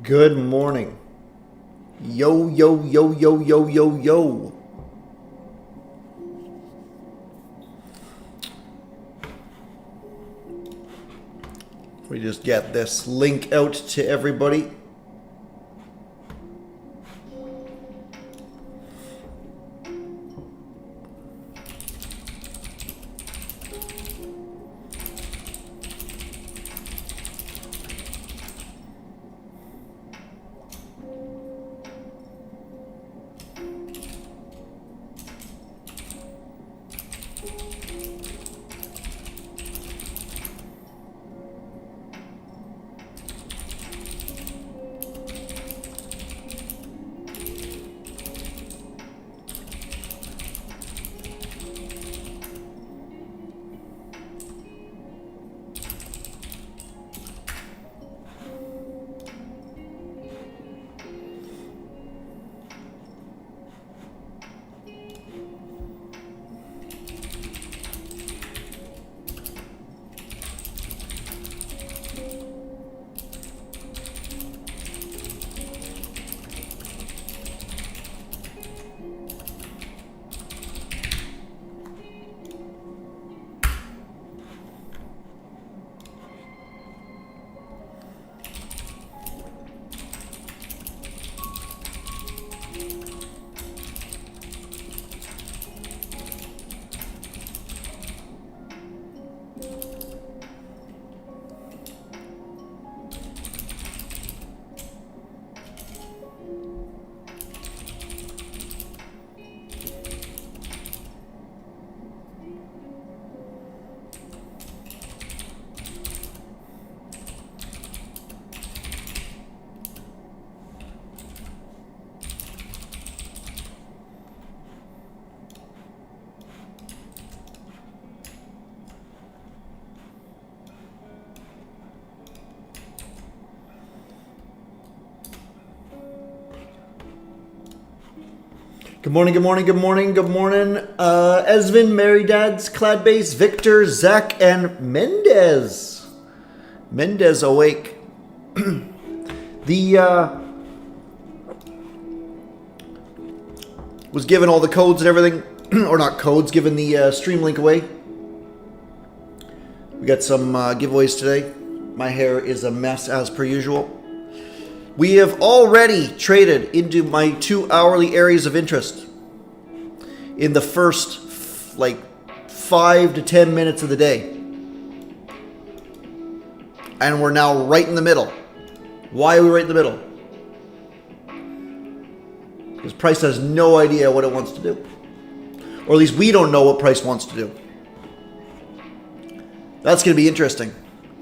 Good morning. Yo, yo, yo, yo, yo, yo, yo. We just get this link out to everybody. Good morning, good morning, good morning, good morning. Esvin, Mary Dads, Cladbase, Victor, Zach, and Mendez. Mendez awake. Was given all the codes and everything, or not codes, given the stream link away. We got some giveaways today. My hair is a mess as per usual. We have already traded into my 2 hourly areas of interest in the first 5 to 10 minutes of the day. And we're now right in the middle. Why are we right in the middle? Because price has no idea what it wants to do. Or at least we don't know what price wants to do. That's going to be interesting.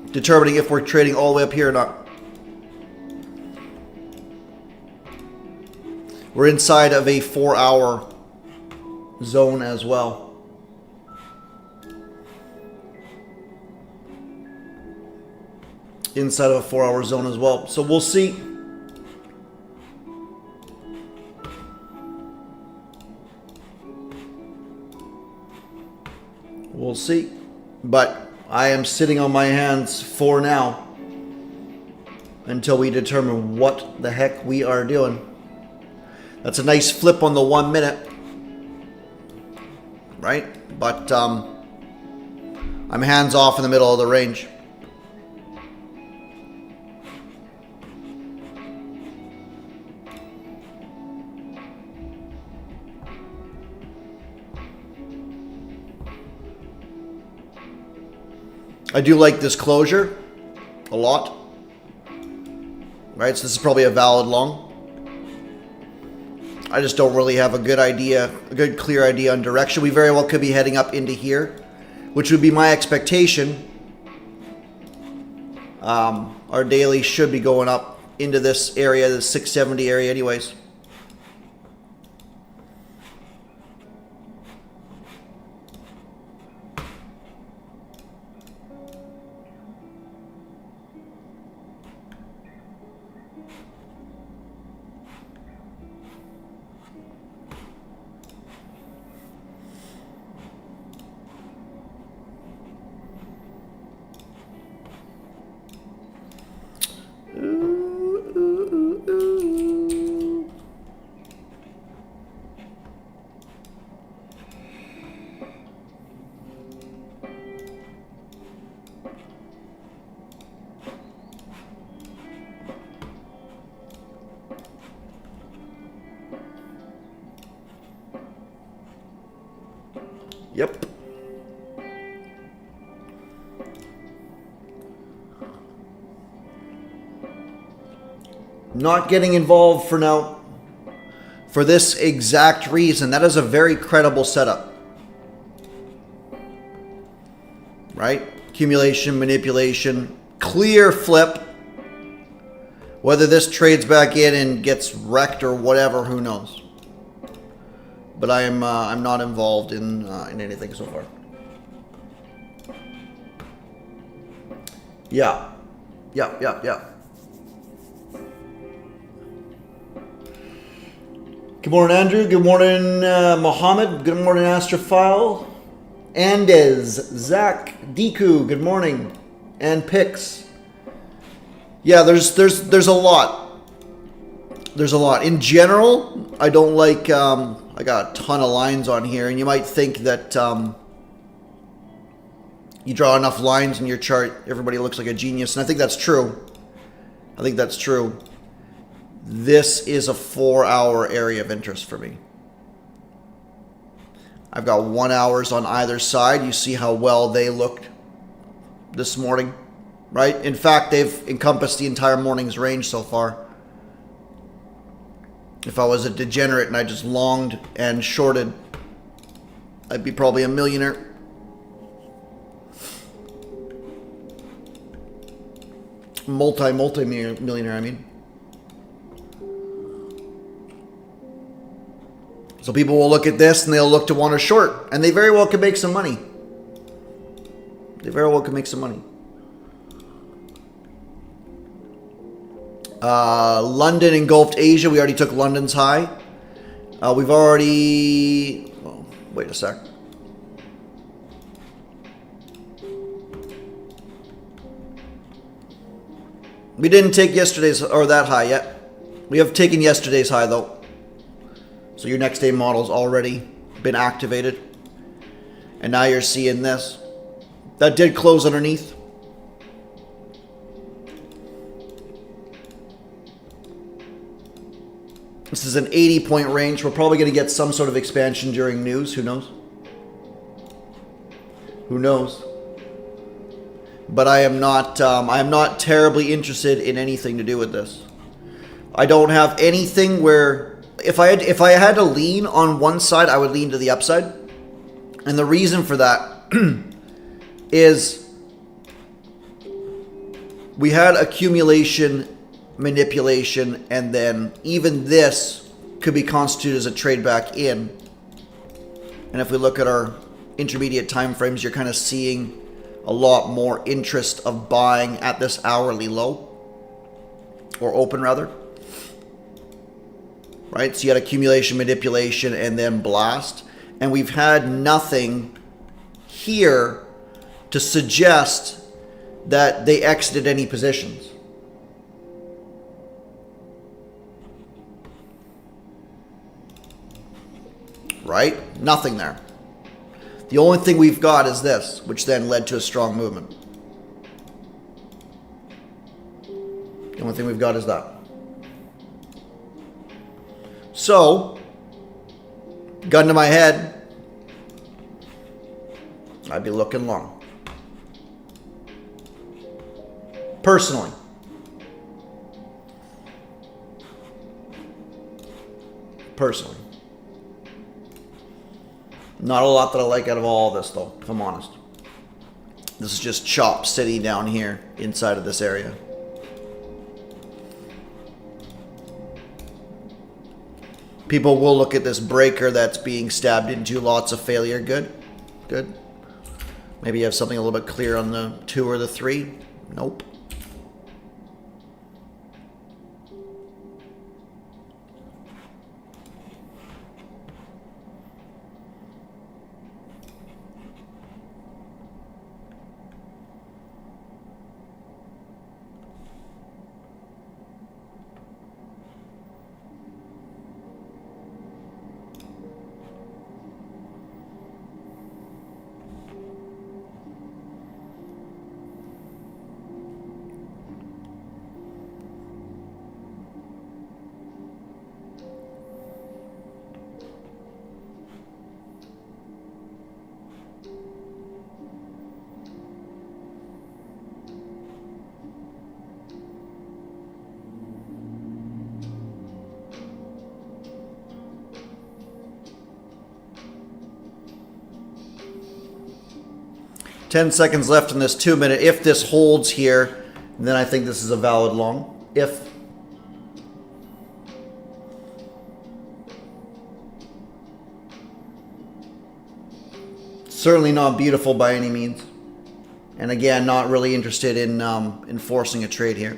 Determining if we're trading all the way up here or not. We're inside of a 4-hour zone as well. Inside of a 4-hour zone as well. So we'll see. We'll see. But I am sitting on my hands for now until we determine what the heck we are doing. That's a nice flip on the 1 minute, right? But I'm hands off in the middle of the range. I do like this closure a lot, right? So this is probably a valid long. I just don't really have a good idea, a good clear idea on direction. We very well could be heading up into here, which would be my expectation. Our daily should be going up into this area, the 670 area anyways. Yep. Not getting involved for now. For this exact reason. That is a very credible setup. Right? Accumulation, manipulation, clear flip. Whether this trades back in and gets wrecked or whatever, who knows? But I'm not involved in anything so far. Yeah. Good morning, Andrew. Good morning, Mohammed. Good morning, Astrophile. Andes, Zach, Diku. Good morning, and Pix. Yeah, there's a lot. There's a lot. In general, I don't like. I got a ton of lines on here, and you might think that you draw enough lines in your chart, everybody looks like a genius, and I think that's true. This is a 4-hour area of interest for me. I've got 1 hours on either side. You see how well they looked this morning, right? In fact, they've encompassed the entire morning's range so far. If I was a degenerate and I just longed and shorted, I'd be probably a millionaire. Multi-millionaire, I mean. So people will look at this and they'll look to want to short. And they very well could make some money. London engulfed Asia. We already took London's high. We've already... Oh, wait a sec. We didn't take yesterday's or that high yet. We have taken yesterday's high though. So your next day model's already been activated. And now you're seeing this. That did close underneath. This is an 80-point range. We're probably going to get some sort of expansion during news. Who knows? But I am not terribly interested in anything to do with this. I don't have anything where if I had to lean on one side, I would lean to the upside. And the reason for that is we had accumulation, manipulation, and then even this could be constituted as a trade back in. And if we look at our intermediate time frames, you're kind of seeing a lot more interest of buying at this hourly low, or open rather. Right? So you had accumulation, manipulation, and then blast. And we've had nothing here to suggest that they exited any positions. Right? Nothing there. The only thing we've got is this, which then led to a strong movement. The only thing we've got is that. So, gun to my head, I'd be looking long. Personally. Not a lot that I like out of all of this, though, if I'm honest. This is just chop city down here inside of this area. People will look at this breaker that's being stabbed into, lots of failure. Good. Maybe you have something a little bit clear on the 2 or the 3. Nope. 10 seconds left in this 2 minute. If this holds here, then I think this is a valid long. If. Certainly not beautiful by any means. And again, not really interested in enforcing a trade here.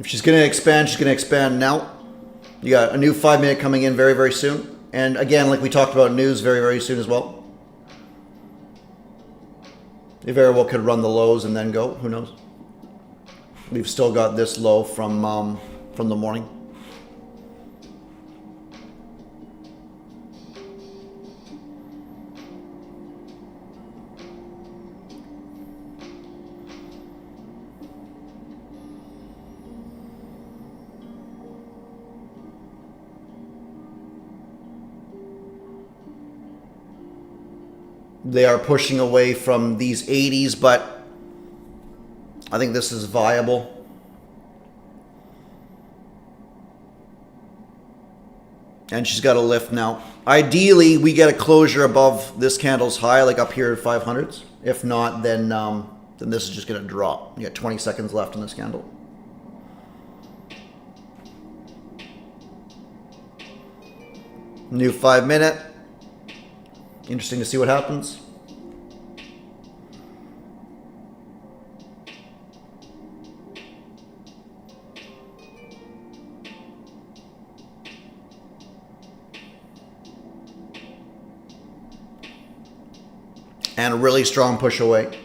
If she's going to expand, she's going to expand now. You got a new 5 minute coming in very, very soon. And again, like we talked about, news very, very soon as well. They very well could run the lows and then go. Who knows? We've still got this low from the morning. They are pushing away from these 80s, but I think this is viable. And she's got a lift now. Ideally, we get a closure above this candle's high, like up here at 500s. If not, then this is just going to drop. You got 20 seconds left in this candle. New 5 minute. Interesting to see what happens. And a really strong push away.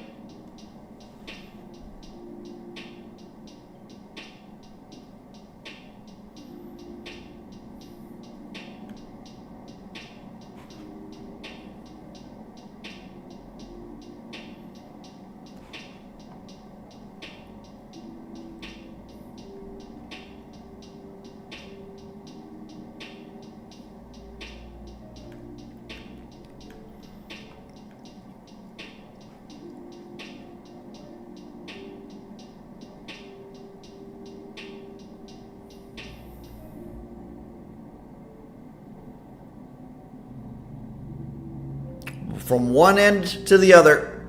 From one end to the other,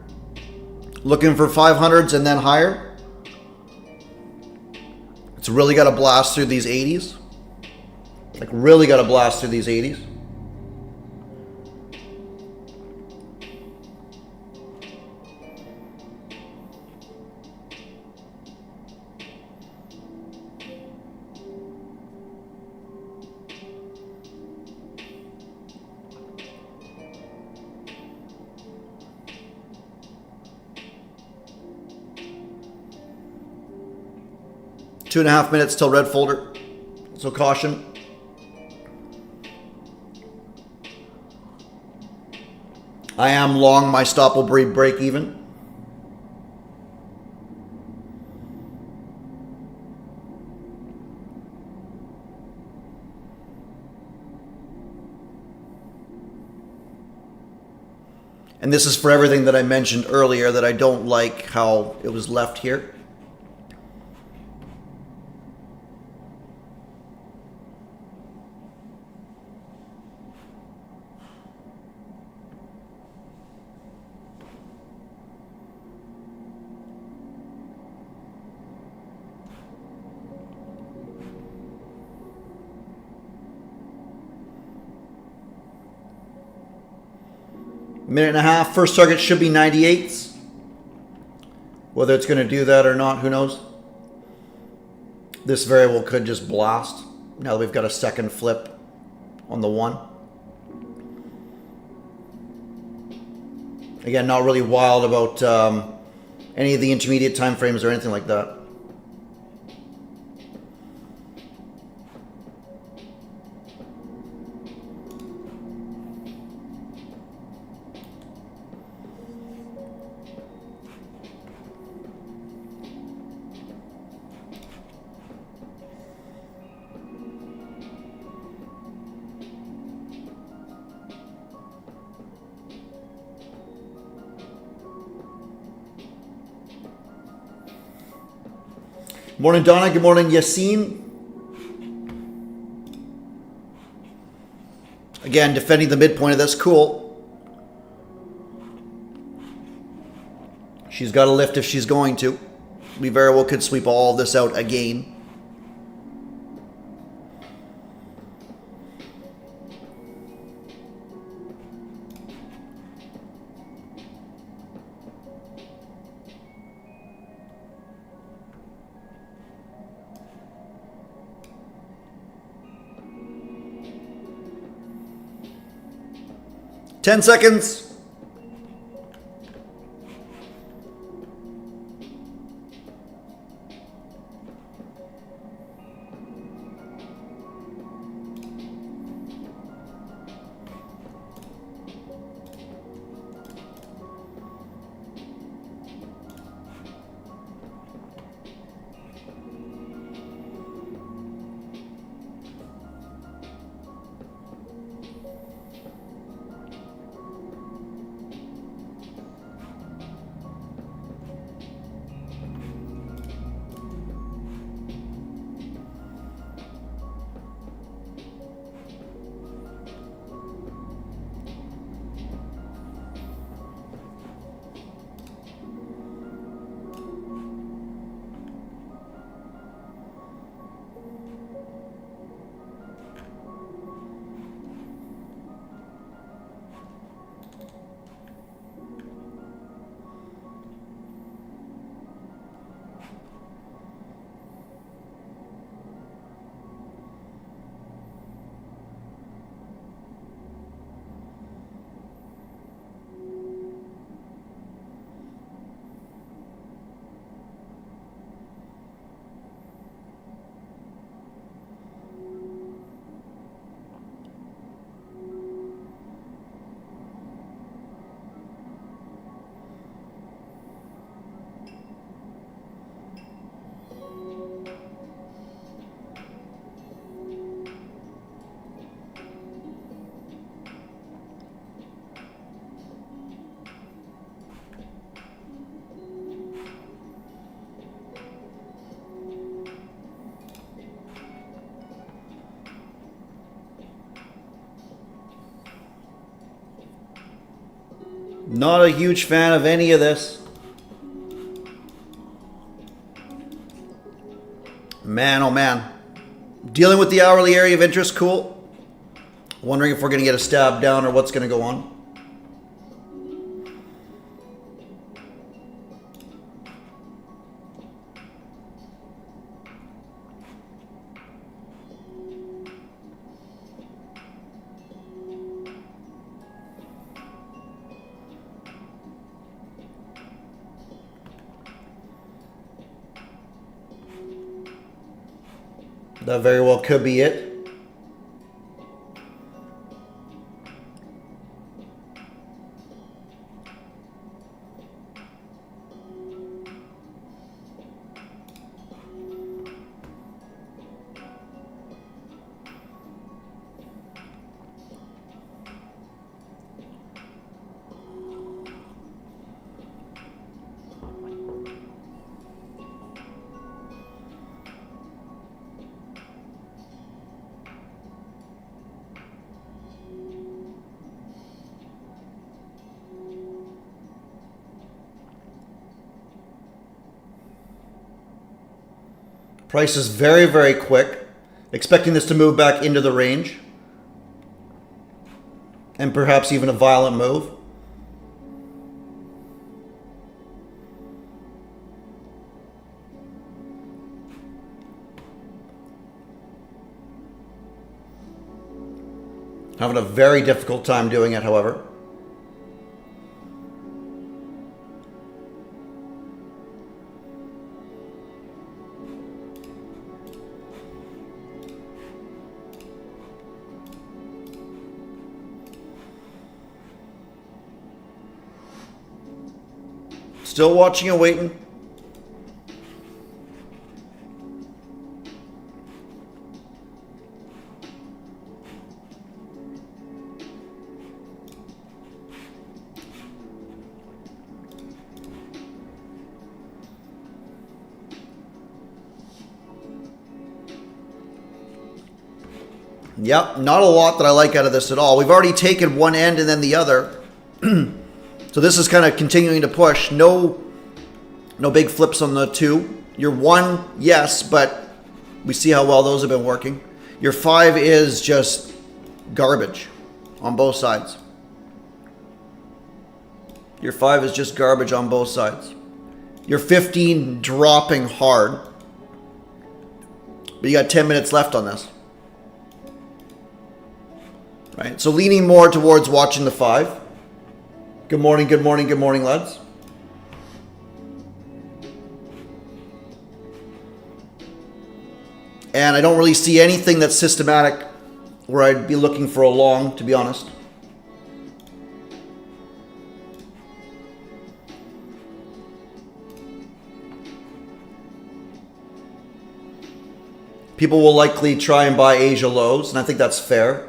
looking for 500s and then higher. It's really got to blast through these 80s. Like really got to blast through these 80s. Two and a half minutes till red folder, so caution. I am long, my stop will break even. And this is for everything that I mentioned earlier that I don't like how it was left here. Minute and a half. First target should be 98s. Whether it's going to do that or not, who knows? This very well could just blast. Now that we've got a second flip on the one. Again, not really wild about any of the intermediate time frames or anything like that. Morning, Donna. Good morning, Yassine. Again, defending the midpoint of this. Cool. She's got to lift if she's going to. We very well could sweep all this out again. Ten seconds. Not a huge fan of any of this. Man, oh man. Dealing with the hourly area of interest, cool. Wondering if we're going to get a stab down or what's going to go on. That very well could be it. Price is very, very quick. Expecting this to move back into the range. And perhaps even a violent move. Having a very difficult time doing it, however. Still watching and waiting. Yep, not a lot that I like out of this at all. We've already taken one end and then the other. So this is kind of continuing to push. No big flips on the 2. Your 1, yes, but we see how well those have been working. Your 5 is just garbage on both sides. Your 5 is just garbage on both sides. Your 15 dropping hard. But you got 10 minutes left on this. Right? So leaning more towards watching the 5. Good morning, good morning, good morning, lads. And I don't really see anything that's systematic where I'd be looking for a long, to be honest. People will likely try and buy Asia lows, and I think that's fair.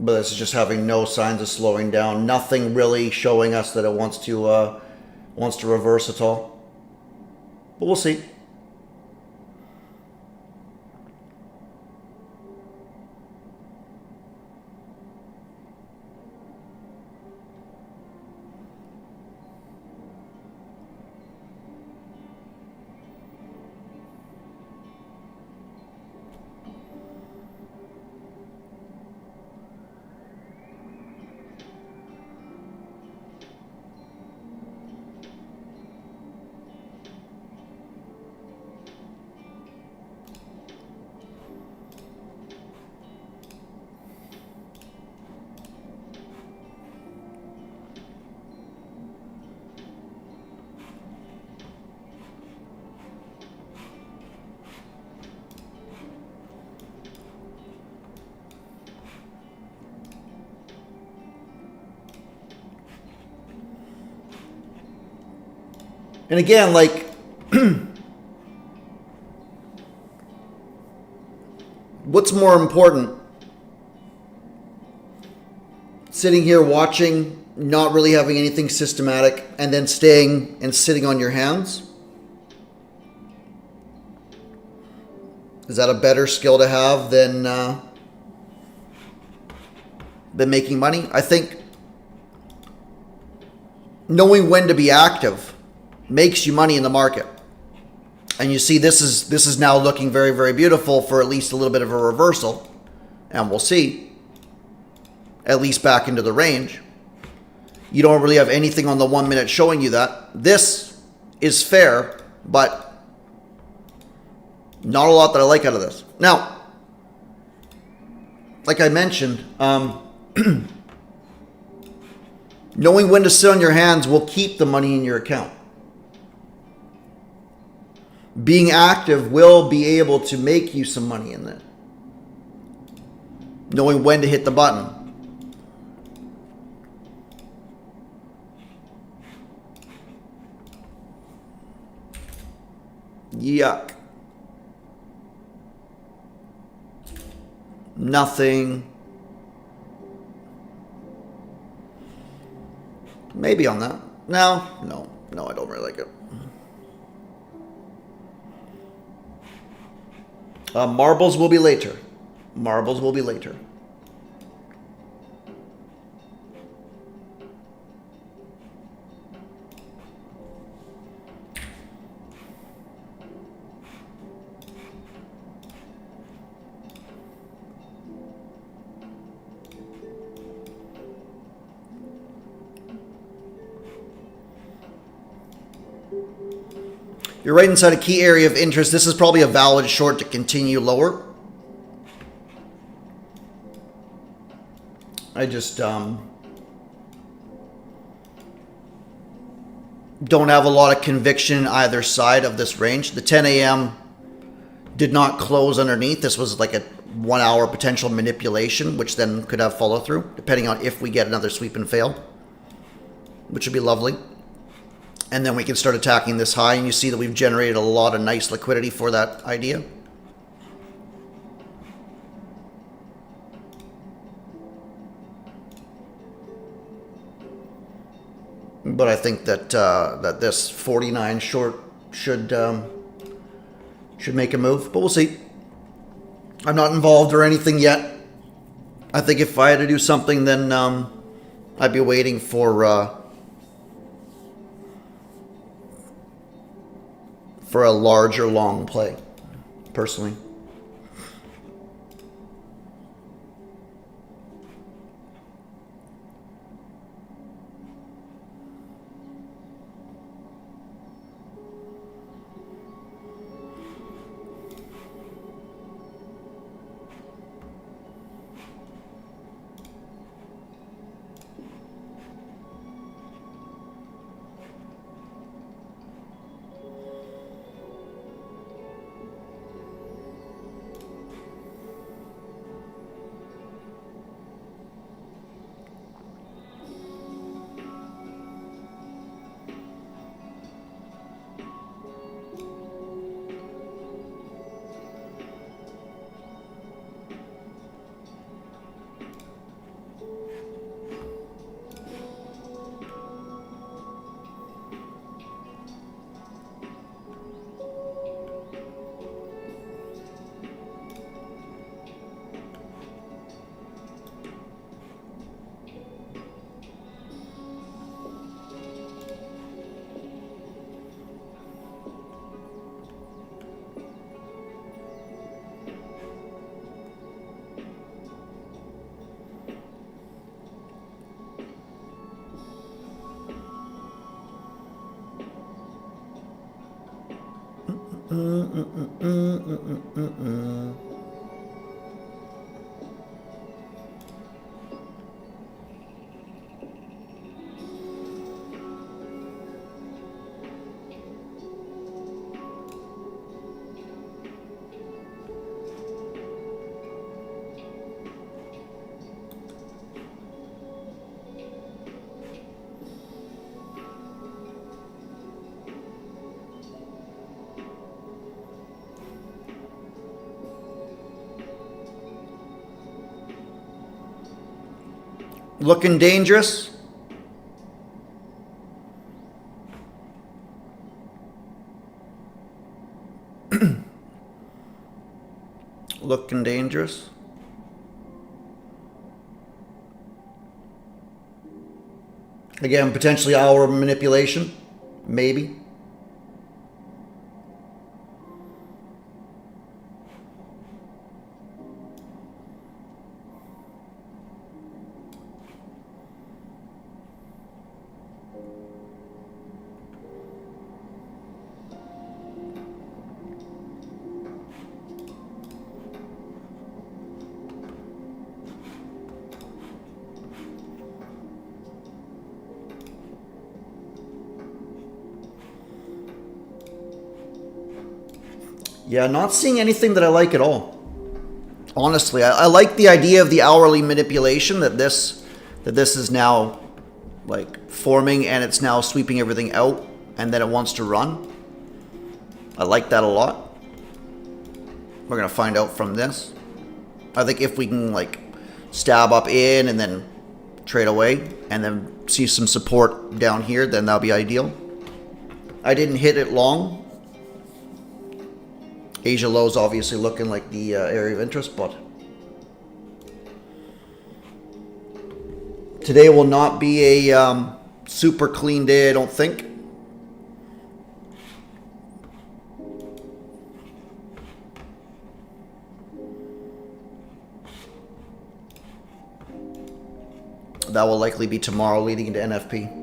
But this is just having no signs of slowing down. Nothing really showing us that it wants to reverse at all. But we'll see. And again, like, what's more important? Sitting here watching, not really having anything systematic, and then staying and sitting on your hands? Is that a better skill to have than making money? I think knowing when to be active makes you money in the market. And you see this is now looking very, very beautiful for at least a little bit of a reversal. And we'll see. At least back into the range. You don't really have anything on the 1 minute showing you that. This is fair, but not a lot that I like out of this. Now, like I mentioned, knowing when to sit on your hands will keep the money in your account. Being active will be able to make you some money in there. Knowing when to hit the button. Yuck. Nothing. Maybe on that. No, I don't really like it. Marbles will be later. Marbles will be later. You're right inside a key area of interest. This is probably a valid short to continue lower. I just don't have a lot of conviction in either side of this range. The 10 a.m. did not close underneath. This was like a 1 hour potential manipulation, which then could have follow through, depending on if we get another sweep and fail, which would be lovely. And then we can start attacking this high, and you see that we've generated a lot of nice liquidity for that idea. but I think that that this 49 short should make a move. But we'll see. I'm not involved or anything yet. I think if I had to do something, then I'd be waiting for a larger long play, personally. Looking dangerous. Looking dangerous. Again, potentially hour manipulation. Maybe. Yeah, not seeing anything that I like at all. Honestly, I like the idea of the hourly manipulation that this is now like forming and it's now sweeping everything out and then it wants to run. I like that a lot. We're gonna find out from this. I think if we can like stab up in and then trade away and then see some support down here, then that'll be ideal. I didn't hit it long. Asia low is obviously looking like the area of interest, but today will not be a super clean day, I don't think. That will likely be tomorrow leading into NFP.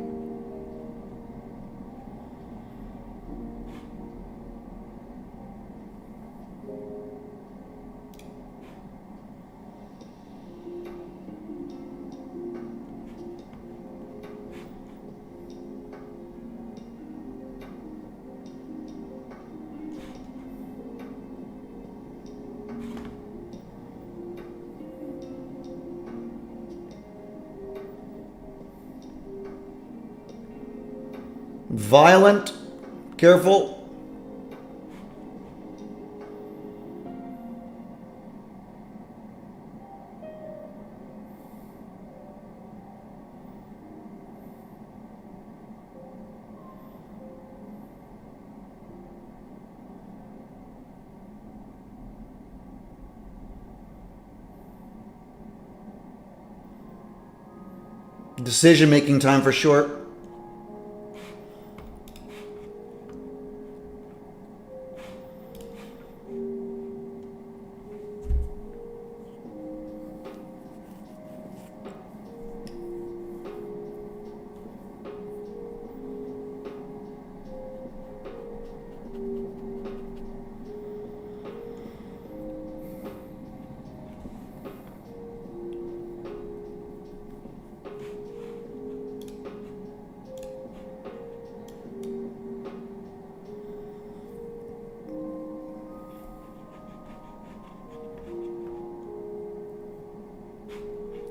Violent, careful. Decision-making time for short.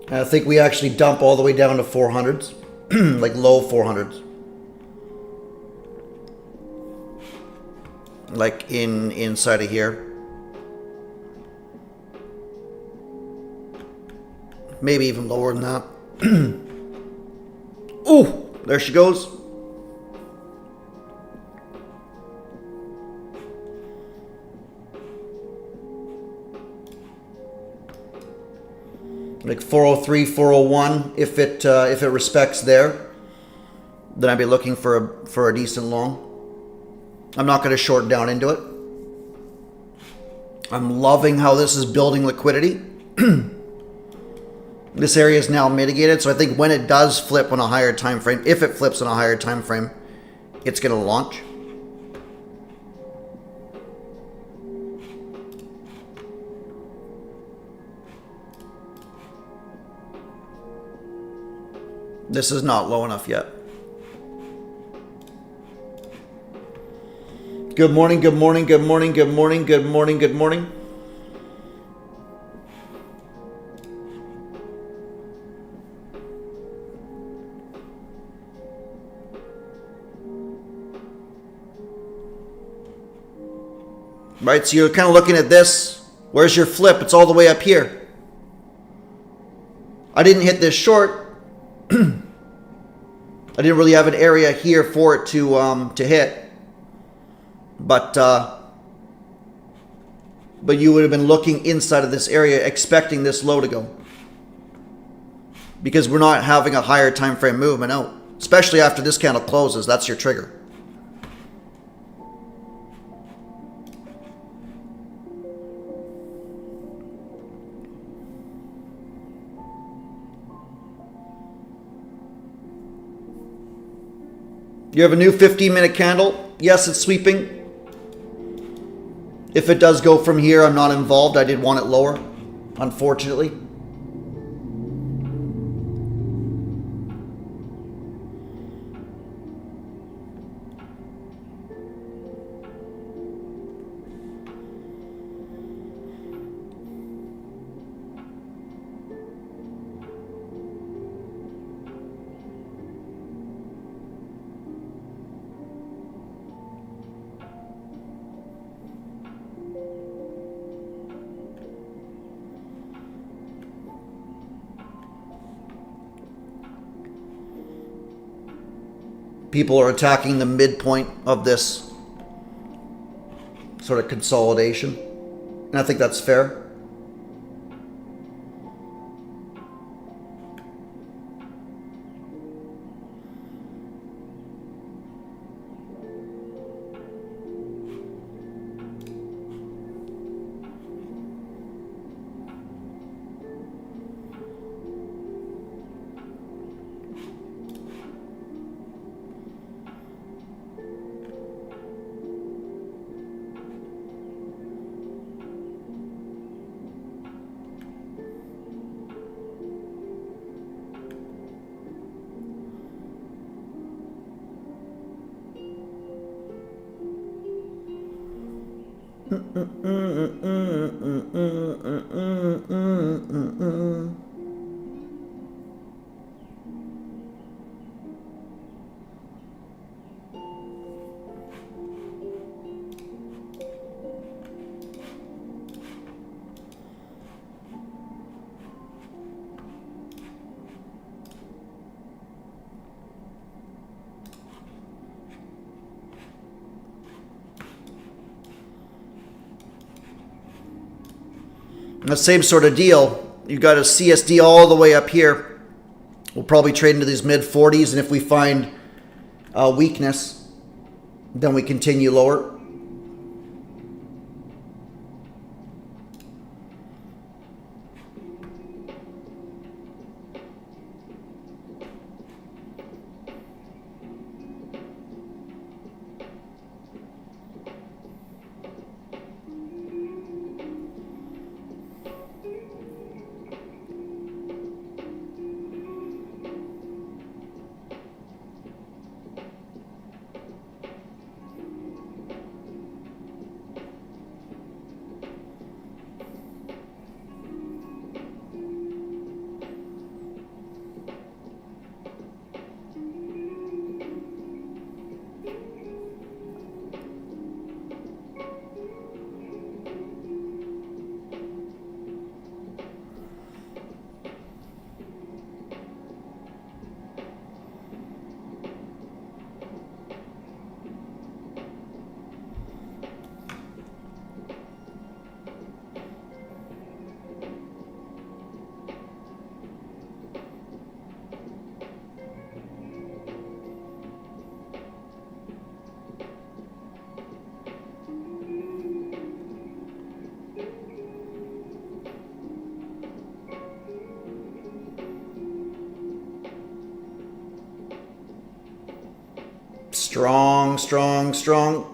I think we actually dump all the way down to 400s, like low 400s. Like inside of here. Maybe even lower than that. Ooh, there she goes. Like 403, 401. If it respects there, then I'd be looking for a decent long. I'm not going to short down into it. I'm loving how this is building liquidity. This area is now mitigated, so I think when it does flip on a higher time frame, if it flips on a higher time frame, it's going to launch. This is not low enough yet. Good morning, good morning, good morning, good morning, good morning, good morning. Right, so you're kind of looking at this. Where's your flip? It's all the way up here. I didn't hit this short. I didn't really have an area here for it to hit. But you would have been looking inside of this area expecting this low to go. Because we're not having a higher time frame movement out. Especially after this candle closes, that's your trigger. You have a new 15-minute candle. Yes, it's sweeping. If it does go from here, I'm not involved. I did want it lower, unfortunately. People are attacking the midpoint of this sort of consolidation. And I think that's fair. The same sort of deal. You got a CSD all the way up here We'll probably trade into these mid 40s, and if we find weakness, then we continue lower. Strong, strong, strong.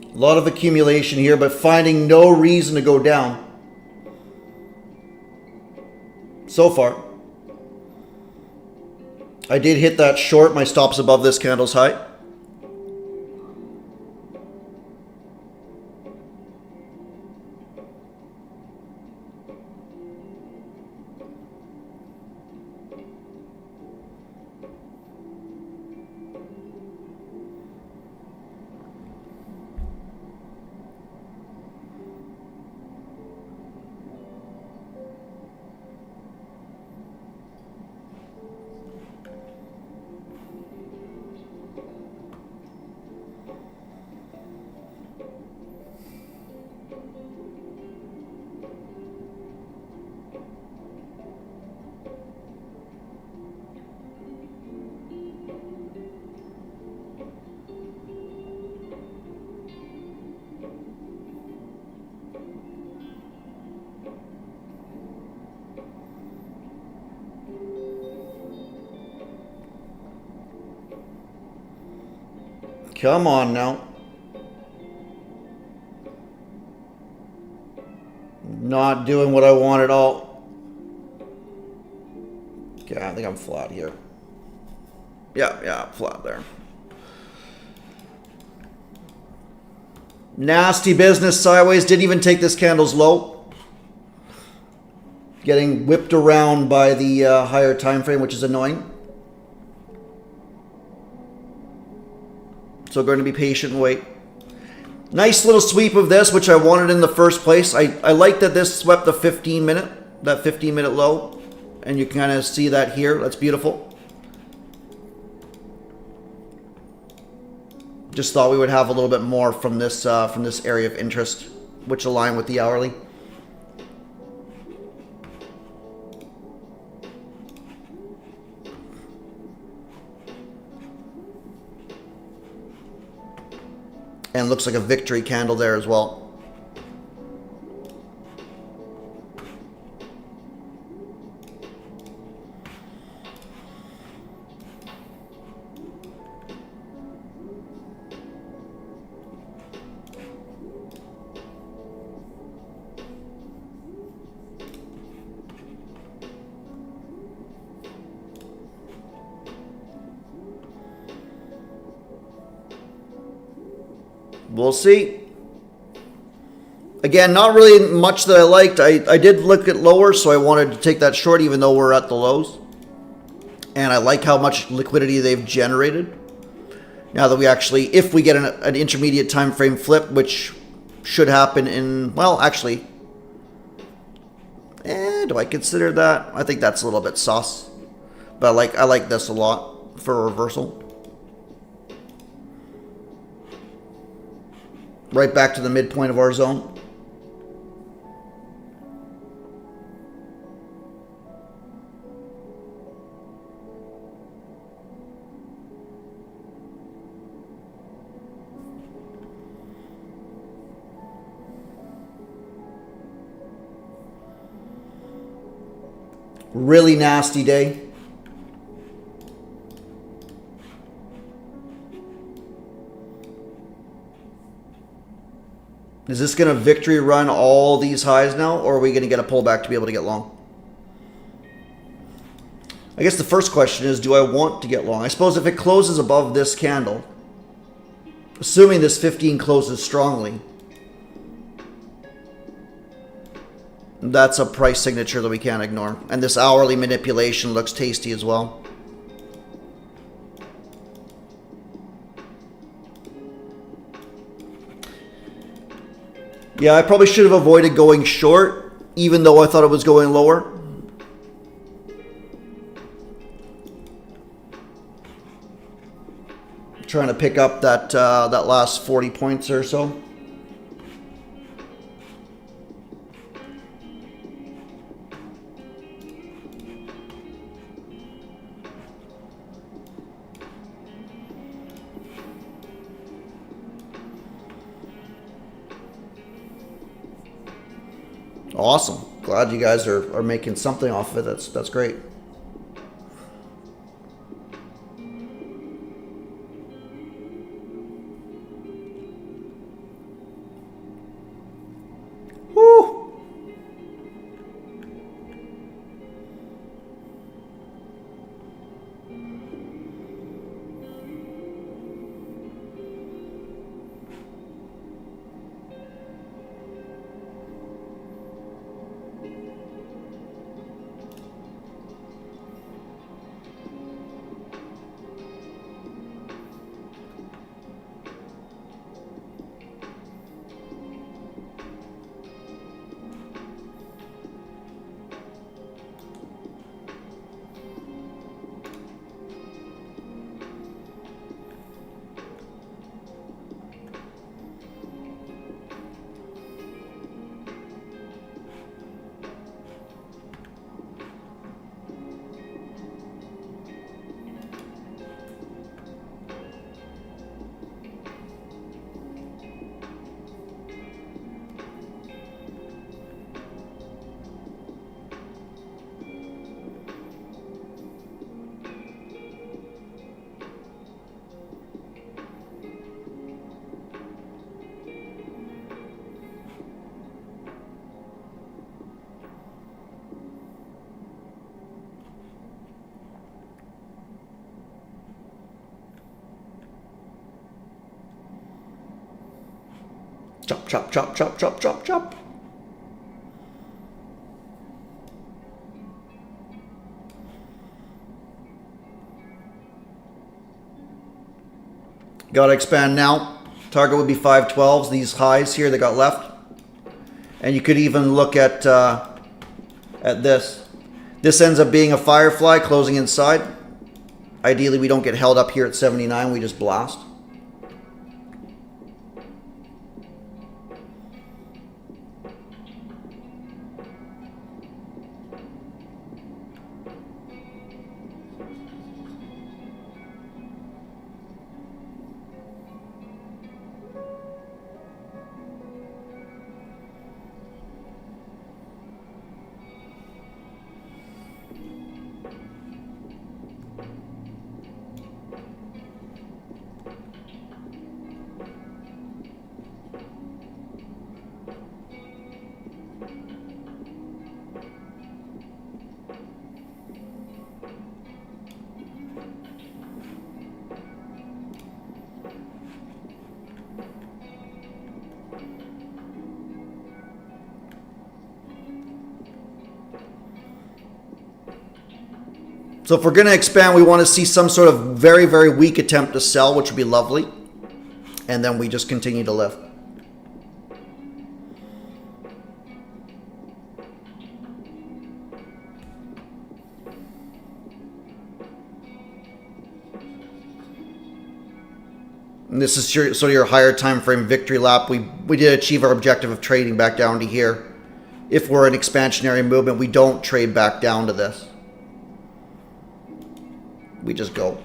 A lot of accumulation here, but finding no reason to go down so far. I did hit that short. My stop's above this candle's high. Come on now. Not doing what I want at all. Okay, I think I'm flat here. Yeah, flat there. Nasty business sideways. Didn't even take this candle's low. Getting whipped around by the higher time frame, which is annoying. So going to be patient and wait. Nice little sweep of this, which I wanted in the first place. I like that this swept the 15-minute, that 15-minute low. And you can kind of see that here. That's beautiful. Just thought we would have a little bit more from this area of interest, which align with the hourly. And looks like a victory candle there as well. We'll see. Again, not really much that I liked. I did look at lower, so I wanted to take that short even though we're at the lows. And I like how much liquidity they've generated. Now that we actually, if we get an intermediate time frame flip, which should happen in, well, actually, do I consider that? I think that's a little bit sus. But I like this a lot for a reversal. Right back to the midpoint of our zone. Really nasty day. Is this going to victory run all these highs now, or are we going to get a pullback to be able to get long? I guess the first question is, do I want to get long? I suppose if it closes above this candle, assuming this 15 closes strongly, that's a price signature that we can't ignore. And this hourly manipulation looks tasty as well. Yeah, I probably should have avoided going short, even though I thought it was going lower. Trying to pick up that that last 40 points or so. Awesome. Glad you guys are making something off of it. That's great. Woo! Chop, chop, chop, chop, chop, chop, chop. Got to expand now. Target would be 512s, these highs here that got left. And you could even look at this. This ends up being a firefly closing inside. Ideally, we don't get held up here at 79. We just blast. So if we're going to expand, we want to see some sort of very, very weak attempt to sell, which would be lovely. And then we just continue to lift. And this is sort of your higher time frame victory lap. We did achieve our objective of trading back down to here. If we're an expansionary movement, we don't trade back down to this. We just go.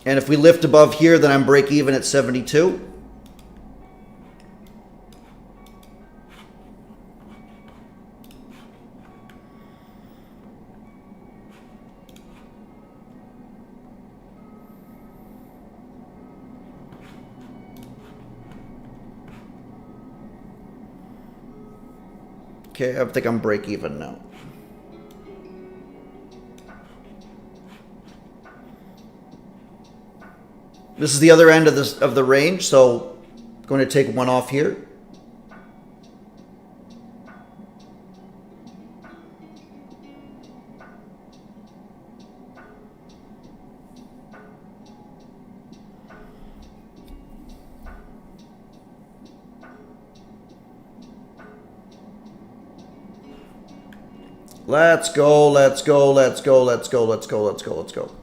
And if we lift above here, then I'm break even at 72. Okay, I think I'm break even now. This is the other end of the range, so I'm going to take one off here. Let's go, let's go, let's go, let's go, let's go, let's go, let's go.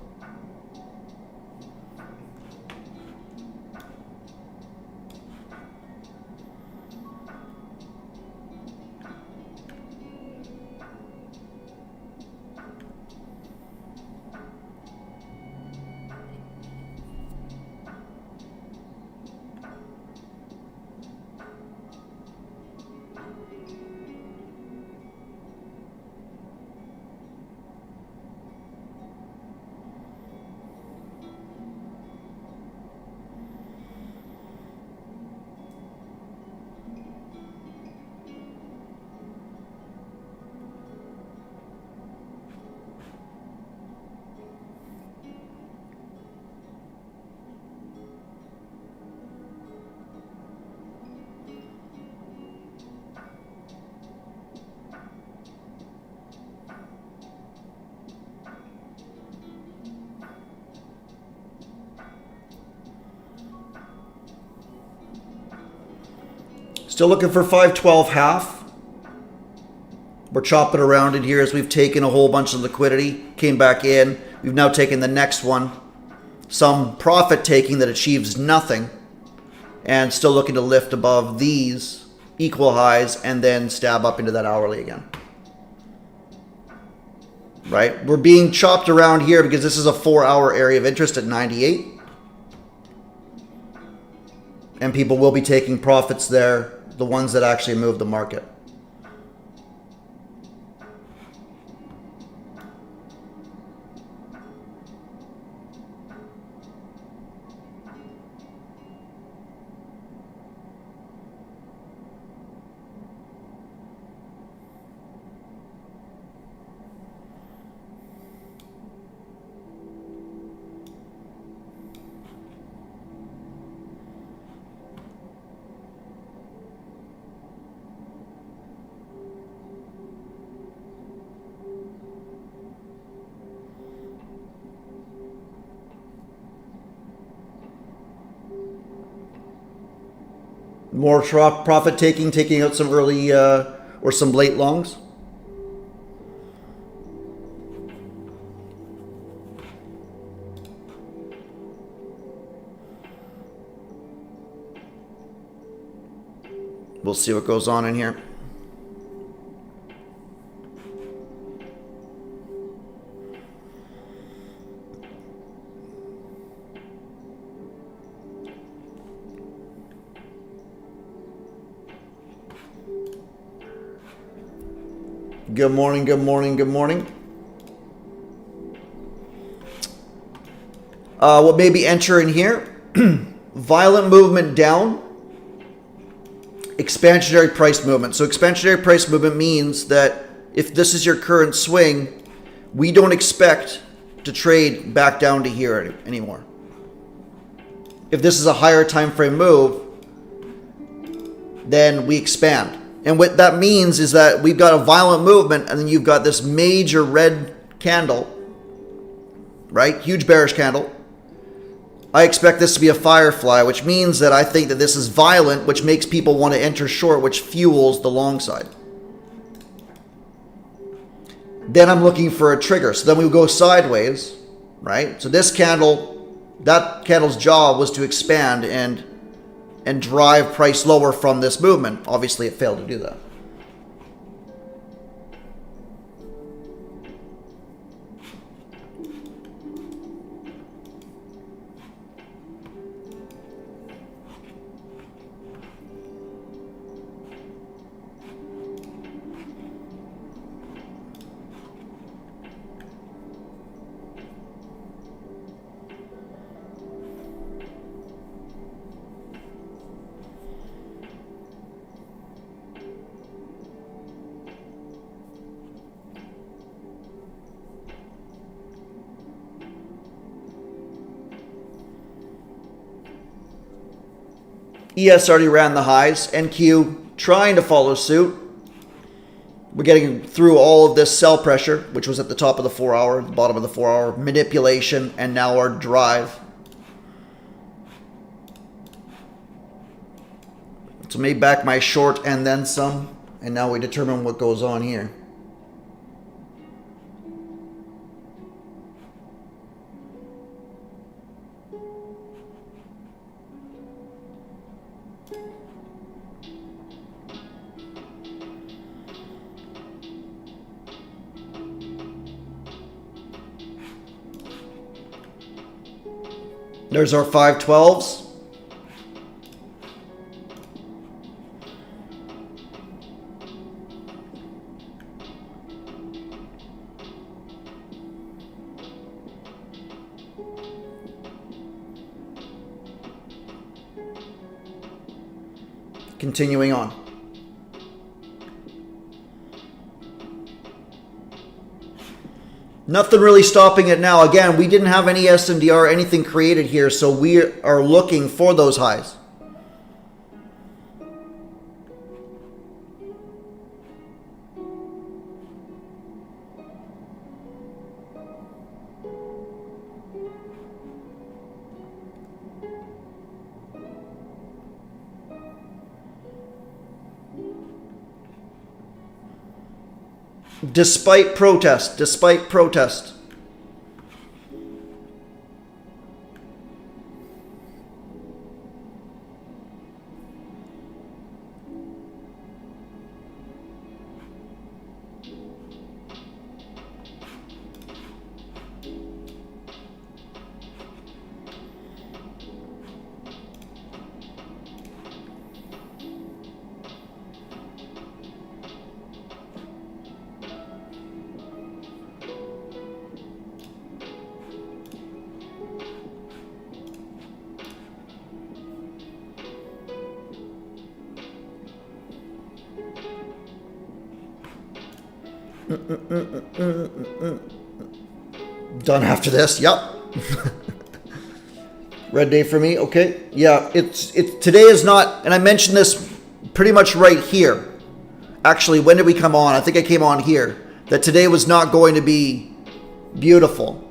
Still looking for 512 half. We're chopping around in here as we've taken a whole bunch of liquidity, came back in. We've now taken the next one. Some profit taking that achieves nothing. And still looking to lift above these equal highs and then stab up into that hourly again. Right? We're being chopped around here because this is a 4-hour area of interest at 98. And people will be taking profits there, the ones that actually move the market. More profit taking, taking out some early or some late longs. We'll see what goes on in here. Good morning, good morning, good morning. What may be entering here? Violent movement down. Expansionary price movement. So expansionary price movement means that if this is your current swing, we don't expect to trade back down to here anymore. if this is a higher time frame move, then we expand. And what that means is that we've got a violent movement, and then you've got this major red candle, right? Huge bearish candle. I expect this to be a firefly, which means that I think that this is violent, which makes people want to enter short, which fuels the long side. Then I'm looking for a trigger. So then we go sideways, right? So this candle, that candle's job was to expand and drive price lower from this movement. Obviously, it failed to do that. ES already ran the highs. NQ trying to follow suit. We're getting through all of this sell pressure, which was at the top of the 4 hour, the bottom of the 4 hour, manipulation, and now our drive. So made back my short and then some, and now we determine what goes on here. There's our 512s. Continuing on. Nothing really stopping it now. Again, we didn't have any SNDR, anything created here, so we are looking for those highs. Despite protest, despite protest. Done after this. Yep. Red day for me. Okay. Yeah, it's today is not, and I mentioned this pretty much right here. Actually, when did we come on? I think I came on here. That today was not going to be beautiful.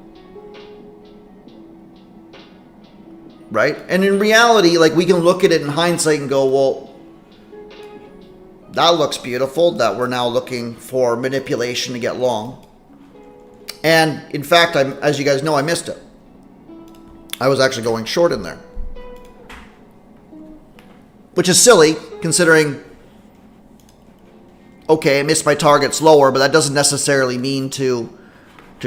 Right? And in reality, like, we can look at it in hindsight and go, well, that looks beautiful, that we're now looking for manipulation to get long. And in fact, as you guys know, I missed it. I was actually going short in there. Which is silly, considering, okay, I missed my targets lower, but that doesn't necessarily mean to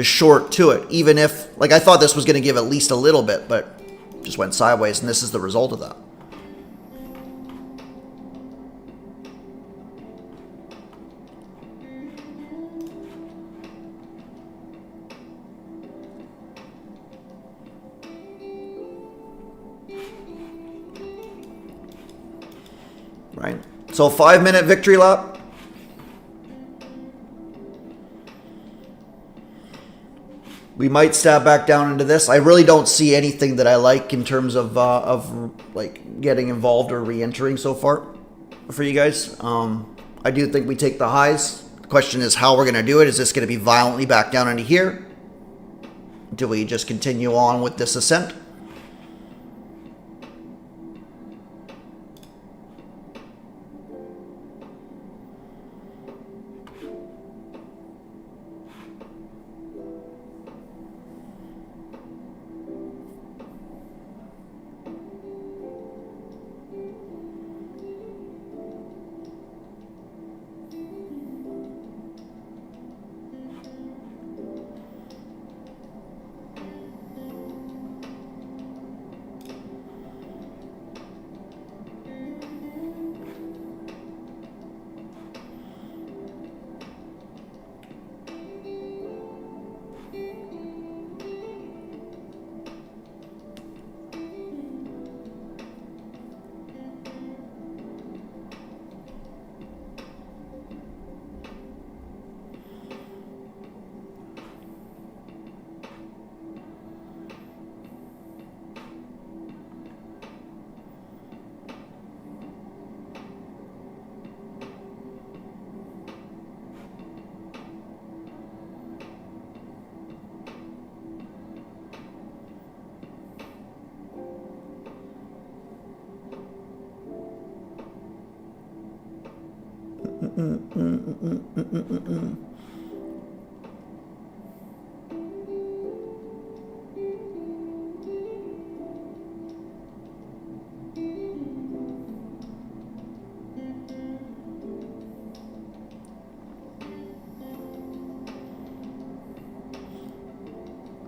short to it. Even if, like, I thought this was going to give at least a little bit, but just went sideways, and this is the result of that. Right? So 5-minute victory lap. We might stab back down into this. I really don't see anything that I like in terms of like getting involved or re-entering so far for you guys. I do think we take the highs. The question is how we're going to do it. Is this going to be violently back down into here? Do we just continue on with this ascent?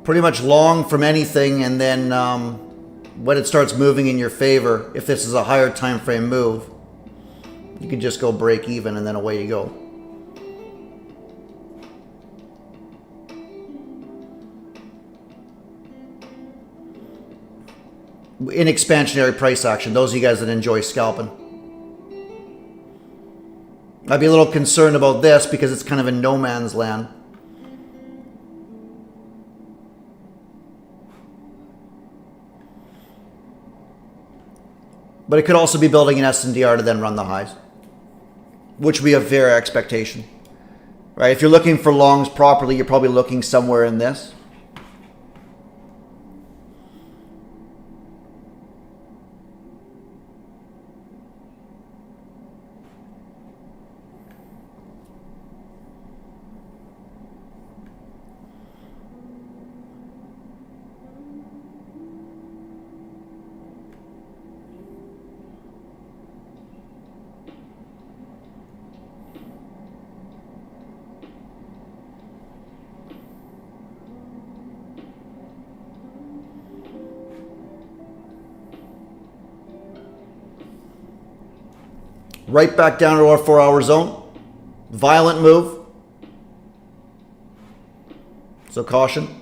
Pretty much long from anything, and then when it starts moving in your favor, if this is a higher time frame move, you can just go break even and then away you go. In expansionary price action, those of you guys that enjoy scalping. I'd be a little concerned about this because it's kind of in no man's land. But it could also be building an SNDR to then run the highs, which would be a fair expectation, right? If you're looking for longs properly, you're probably looking somewhere in this. Right back down to our 4-hour zone. Violent move. So caution.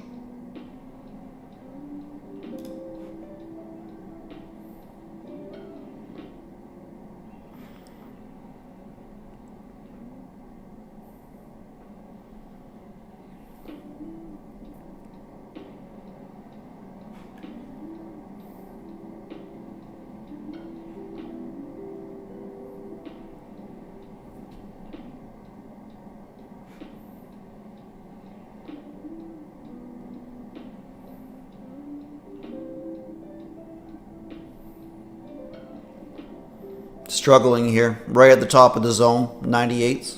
Struggling here, right at the top of the zone, 98s.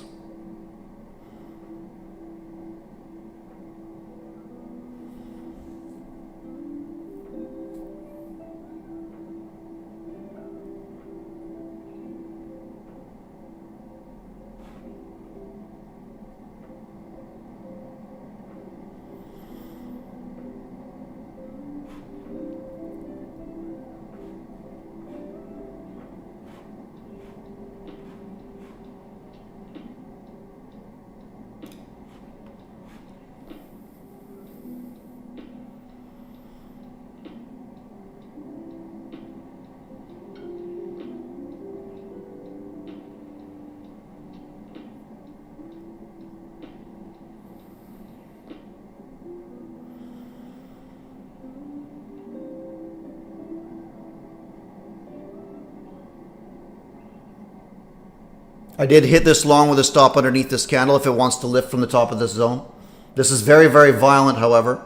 I did hit this long with a stop underneath this candle if it wants to lift from the top of this zone. This is very, very violent, however.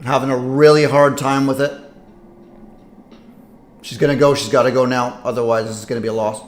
Having a really hard time with it. She's going to go. She's got to go now. Otherwise, this is going to be a loss.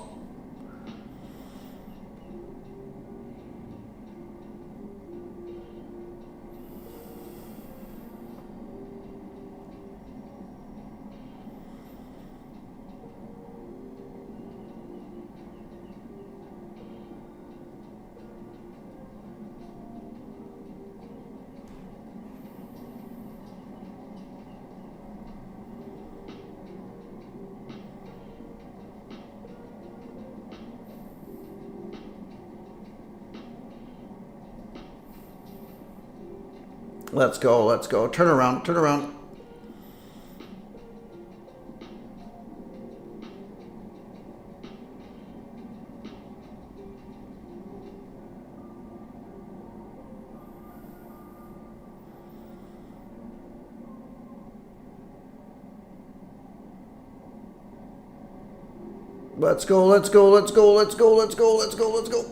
Let's go, let's go. Turn around, turn around. Let's go, let's go, let's go, let's go, let's go, let's go, let's go.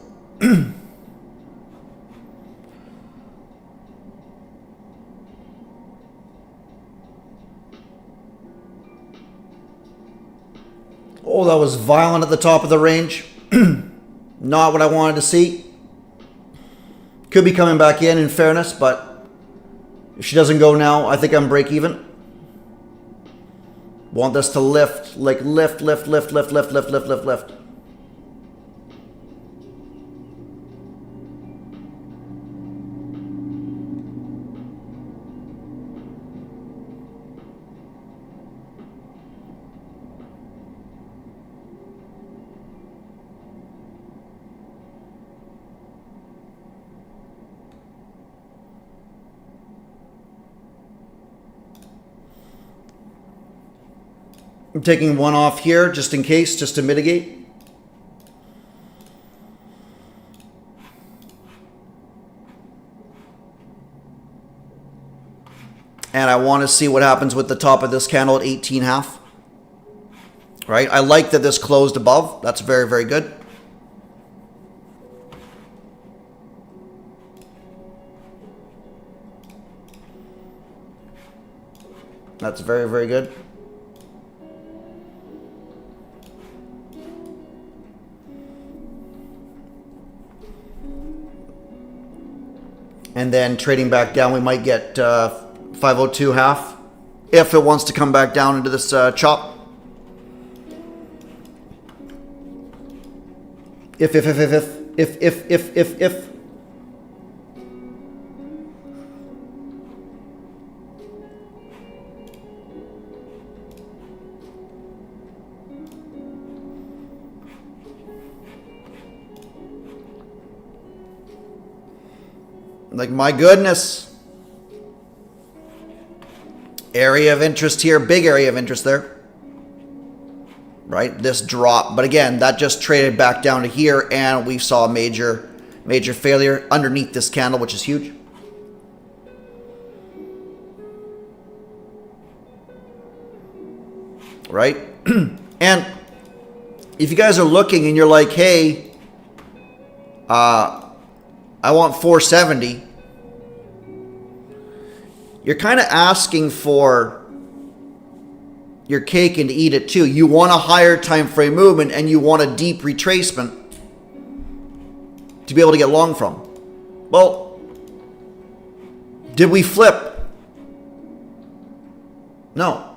Oh, that was violent at the top of the range. Not what I wanted to see. Could be coming back in fairness, but if she doesn't go now, I think I'm break even. Want this to lift, like lift, lift, lift, lift, lift, lift, lift, lift, lift. I'm taking one off here just in case, just to mitigate. And I want to see what happens with the top of this candle at 18.5. Right? I like that this closed above. That's very, very good. That's very, very good. And then trading back down, we might get 502 half if it wants to come back down into this chop. If. Like, my goodness. Area of interest here. Big area of interest there. Right? This drop. But again, that just traded back down to here. And we saw a major failure underneath this candle, which is huge. Right? And if you guys are looking and you're like, hey, I want 470. You're kind of asking for your cake and eat it too. You want a higher time frame movement and you want a deep retracement to be able to get long from. Well, did we flip? No.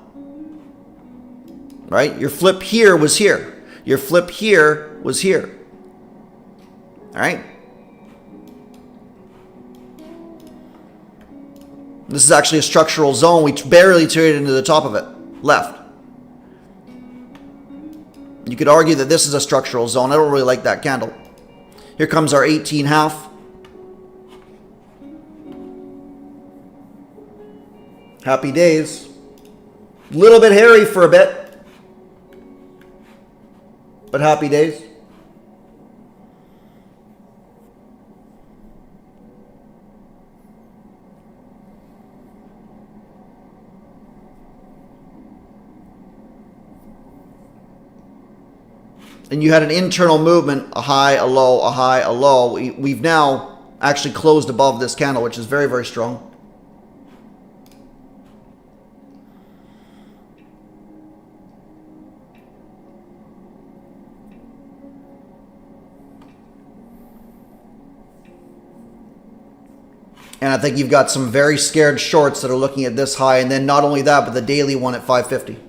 Right? Your flip here was here. Your flip here was here. All right? This is actually a structural zone. We barely traded into the top of it. Left. You could argue that this is a structural zone. I don't really like that candle. Here comes our 18.5. Happy days. Little bit hairy for a bit, but happy days. And you had an internal movement, a high, a low, a high, a low. We've now actually closed above this candle, which is very, very strong. And I think you've got some very scared shorts that are looking at this high, and then not only that, but the daily one at 550.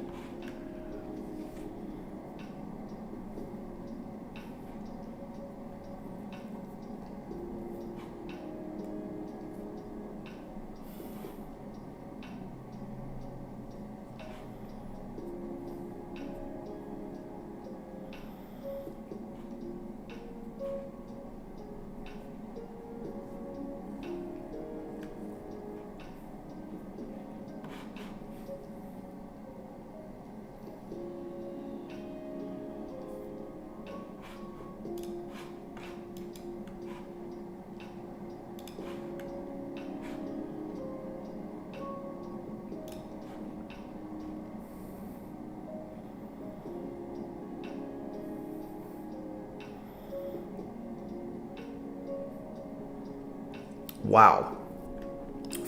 Wow.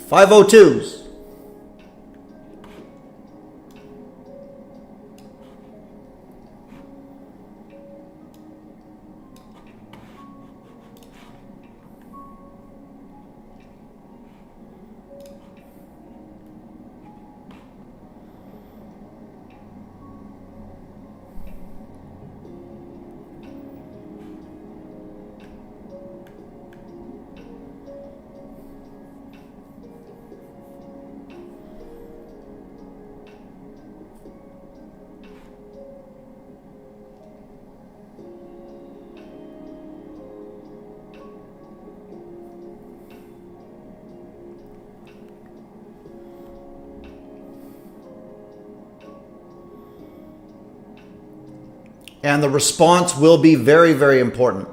502s. And the response will be very, very important.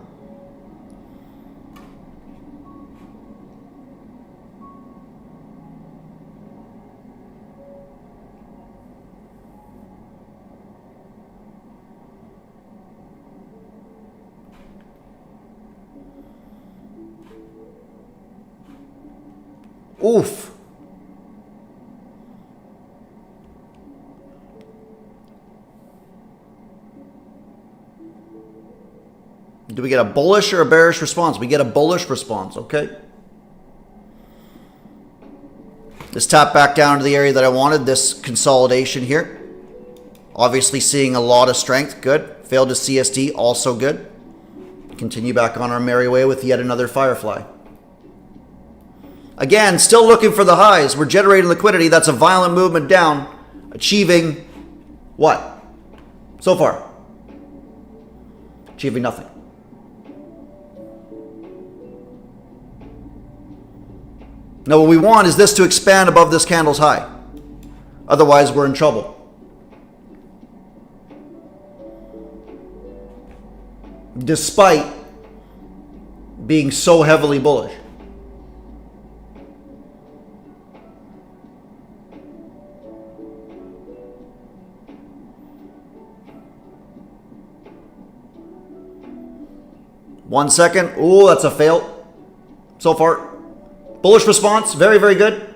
Oof. Do we get a bullish or a bearish response? We get a bullish response, okay? This tap back down to the area that I wanted, this consolidation here. Obviously seeing a lot of strength, good. Failed to CSD, also good. Continue back on our merry way with yet another Firefly. Again, still looking for the highs. We're generating liquidity. That's a violent movement down. Achieving what? So far. Achieving nothing. Now what we want is this to expand above this candle's high. Otherwise, we're in trouble. Despite being so heavily bullish. One second. Ooh, that's a fail so far. Bullish response. Very, very good.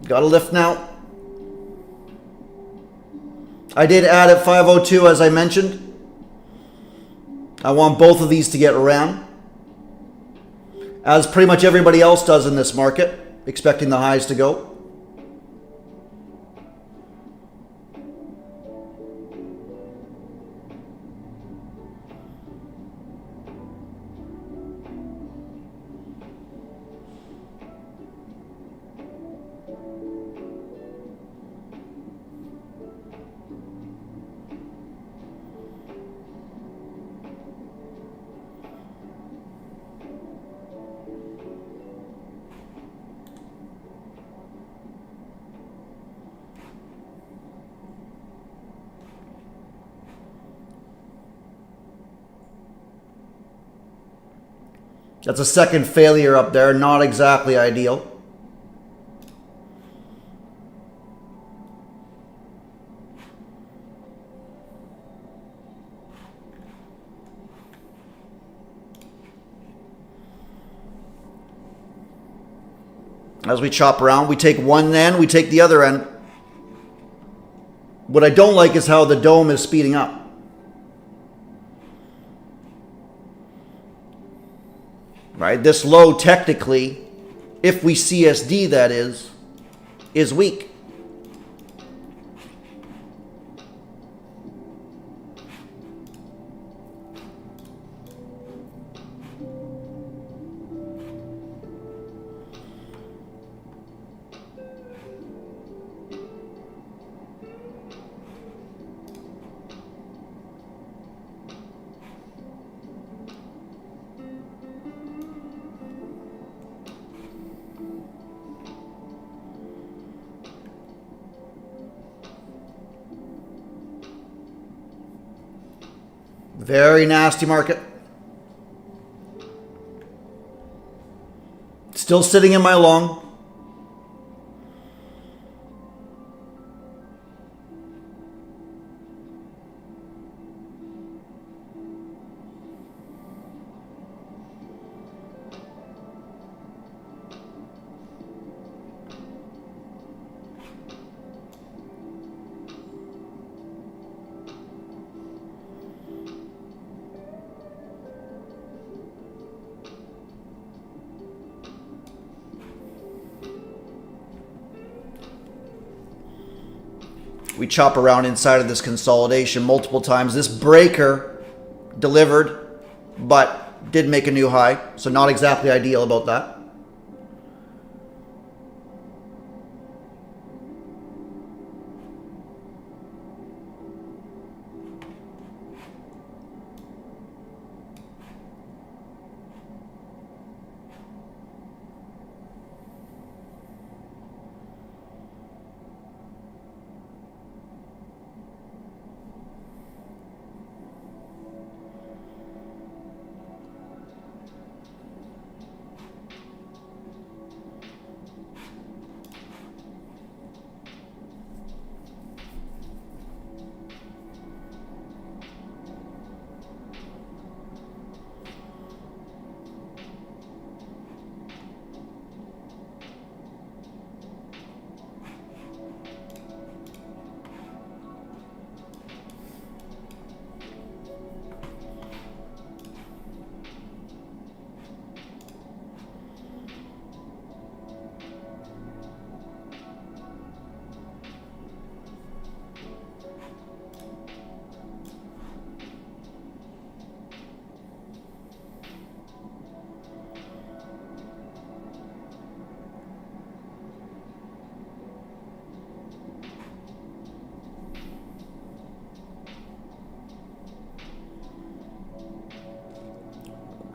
Got a lift now. I did add at 502 as I mentioned. I want both of these to get around, as pretty much everybody else does in this market, expecting the highs to go. That's a second failure up there. Not exactly ideal. As we chop around, we take one end, we take the other end. What I don't like is how the dome is speeding up. Right? This low technically, if we CSD that is weak. Very nasty market. Still sitting in my long. We chop around inside of this consolidation multiple times. This breaker delivered, but did make a new high. So not exactly ideal about that.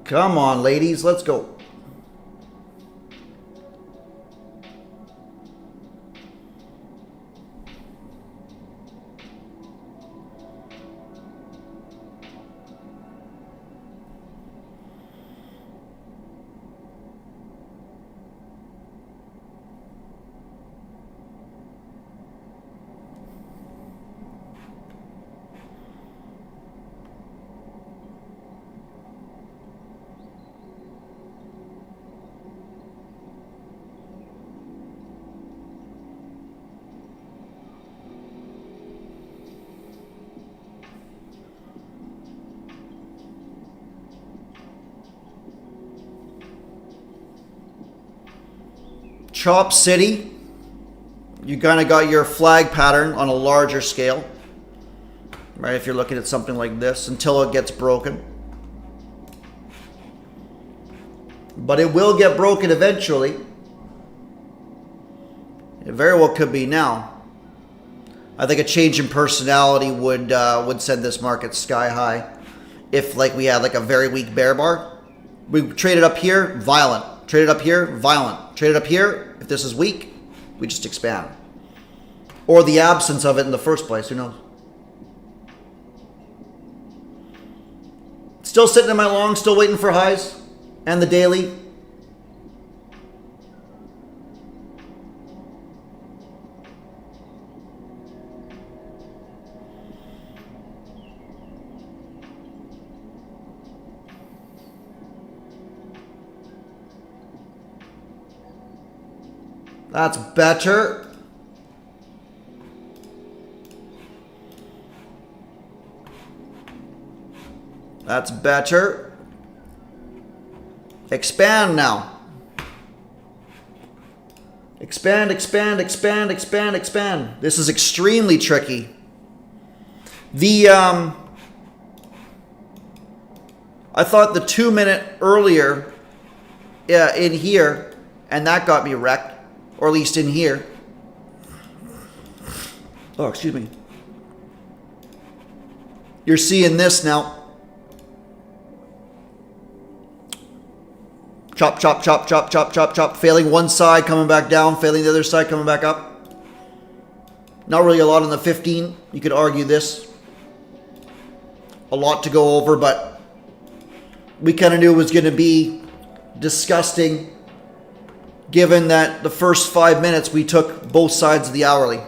Come on, ladies, let's go. Chop City, you kind of got your flag pattern on a larger scale, right? If you're looking at something like this, until it gets broken. But it will get broken eventually. It very well could be now. I think a change in personality would send this market sky high. If like we had like a very weak bear bar, we traded up here, violent. Traded up here, violent. Traded up here, if this is weak, we just expand. Or the absence of it in the first place, who knows? Still sitting in my long, still waiting for highs. And the daily. That's better. That's better. Expand now. Expand, expand, expand, expand, expand. This is extremely tricky. The I thought the 2 minute earlier in here, and that got me wrecked. Or at least in here. Oh, excuse me. You're seeing this now. Chop, chop, chop, chop, chop, chop, chop. Failing one side, coming back down. Failing the other side, coming back up. Not really a lot on the 15. You could argue this. A lot to go over, but we kind of knew it was going to be disgusting. Given that the first 5 minutes we took both sides of the hourly.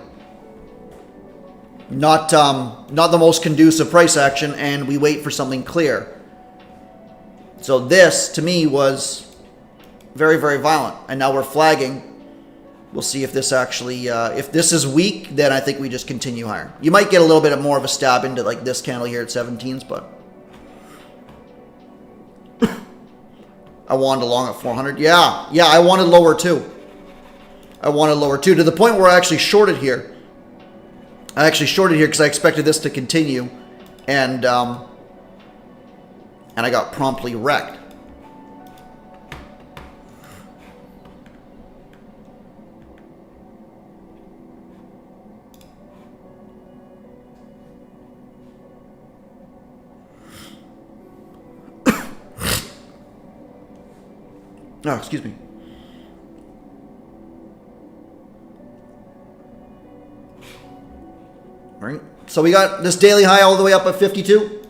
Not the most conducive price action, and we wait for something clear. So this, to me, was very, very violent. And now we're flagging. We'll see if this actually, if this is weak, then I think we just continue higher. You might get a little bit more of a stab into like this candle here at 17s, but I wanted long at 400. Yeah, I wanted lower too. I wanted lower too, to the point where I actually shorted here. I actually shorted here because I expected this to continue, and I got promptly wrecked. Oh, excuse me. All right. So we got this daily high all the way up at 52.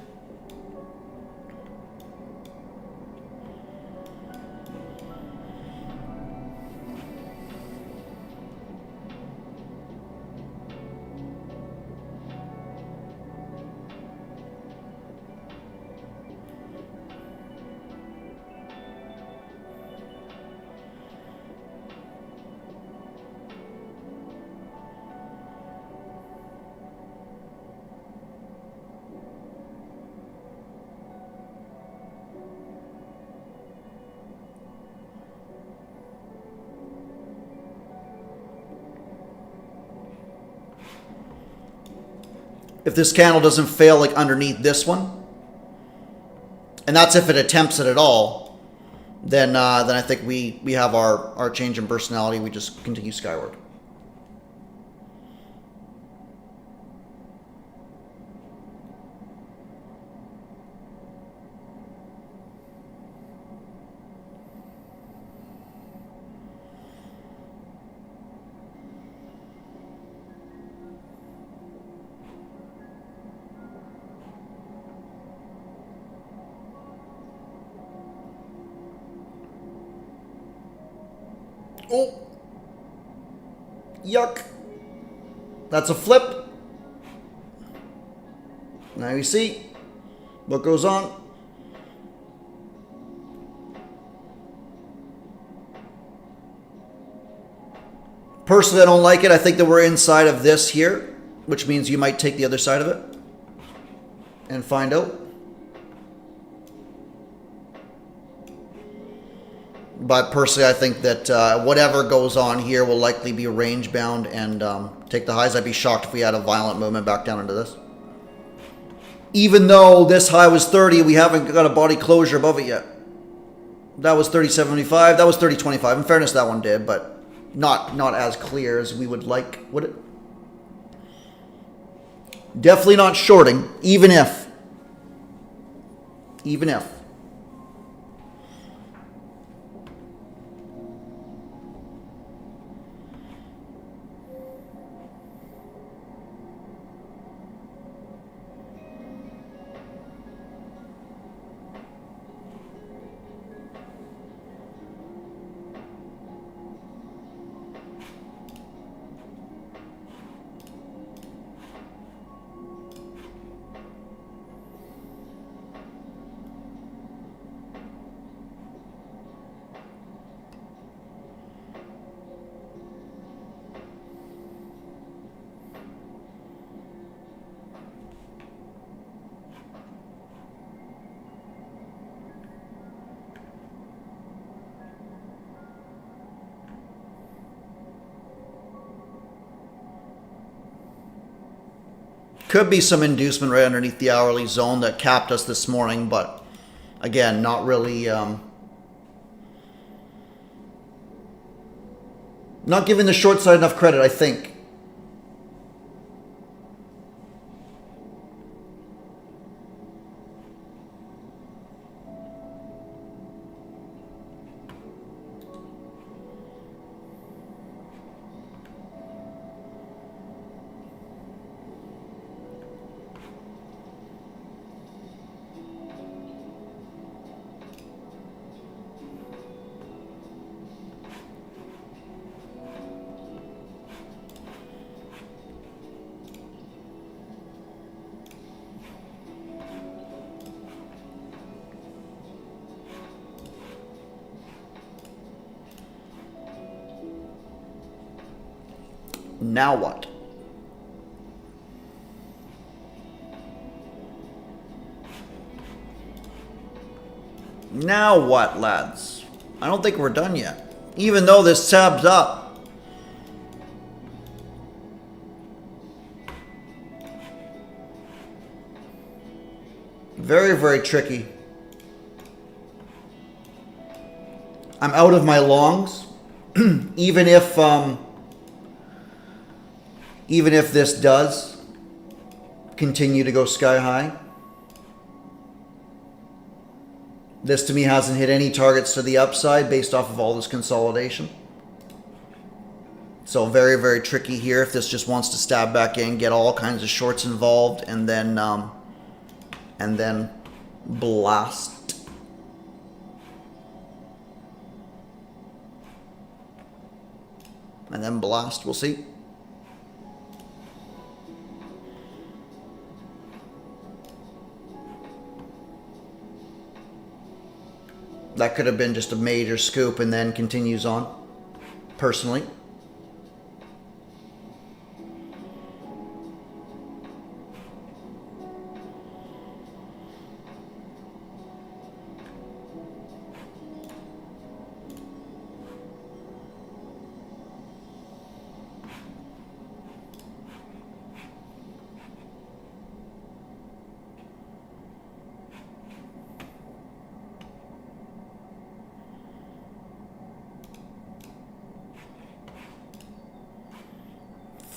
If this candle doesn't fail like underneath this one, and that's if it attempts it at all, then I think we have our change in personality. We just continue skyward. Oh, yuck. That's a flip. Now you see what goes on. Personally, I don't like it. I think that we're inside of this here, which means you might take the other side of it and find out. But personally, I think that whatever goes on here will likely be range bound and take the highs. I'd be shocked if we had a violent movement back down into this. Even though this high was 30, we haven't got a body closure above it yet. That was 30.75. That was 30.25. In fairness, that one did, but not as clear as we would like, would it? Definitely not shorting, even if. Even if. Could be some inducement right underneath the hourly zone that capped us this morning, but again, not really, not giving the short side enough credit, I think. Now what? Now what, lads? I don't think we're done yet. Even though this tabs up. Very, very tricky. I'm out of my longs. Even if this does continue to go sky high. This to me hasn't hit any targets to the upside based off of all this consolidation. So very, very tricky here if this just wants to stab back in, get all kinds of shorts involved, and then blast. And then blast, we'll see. That could have been just a major scoop and then continues on, personally.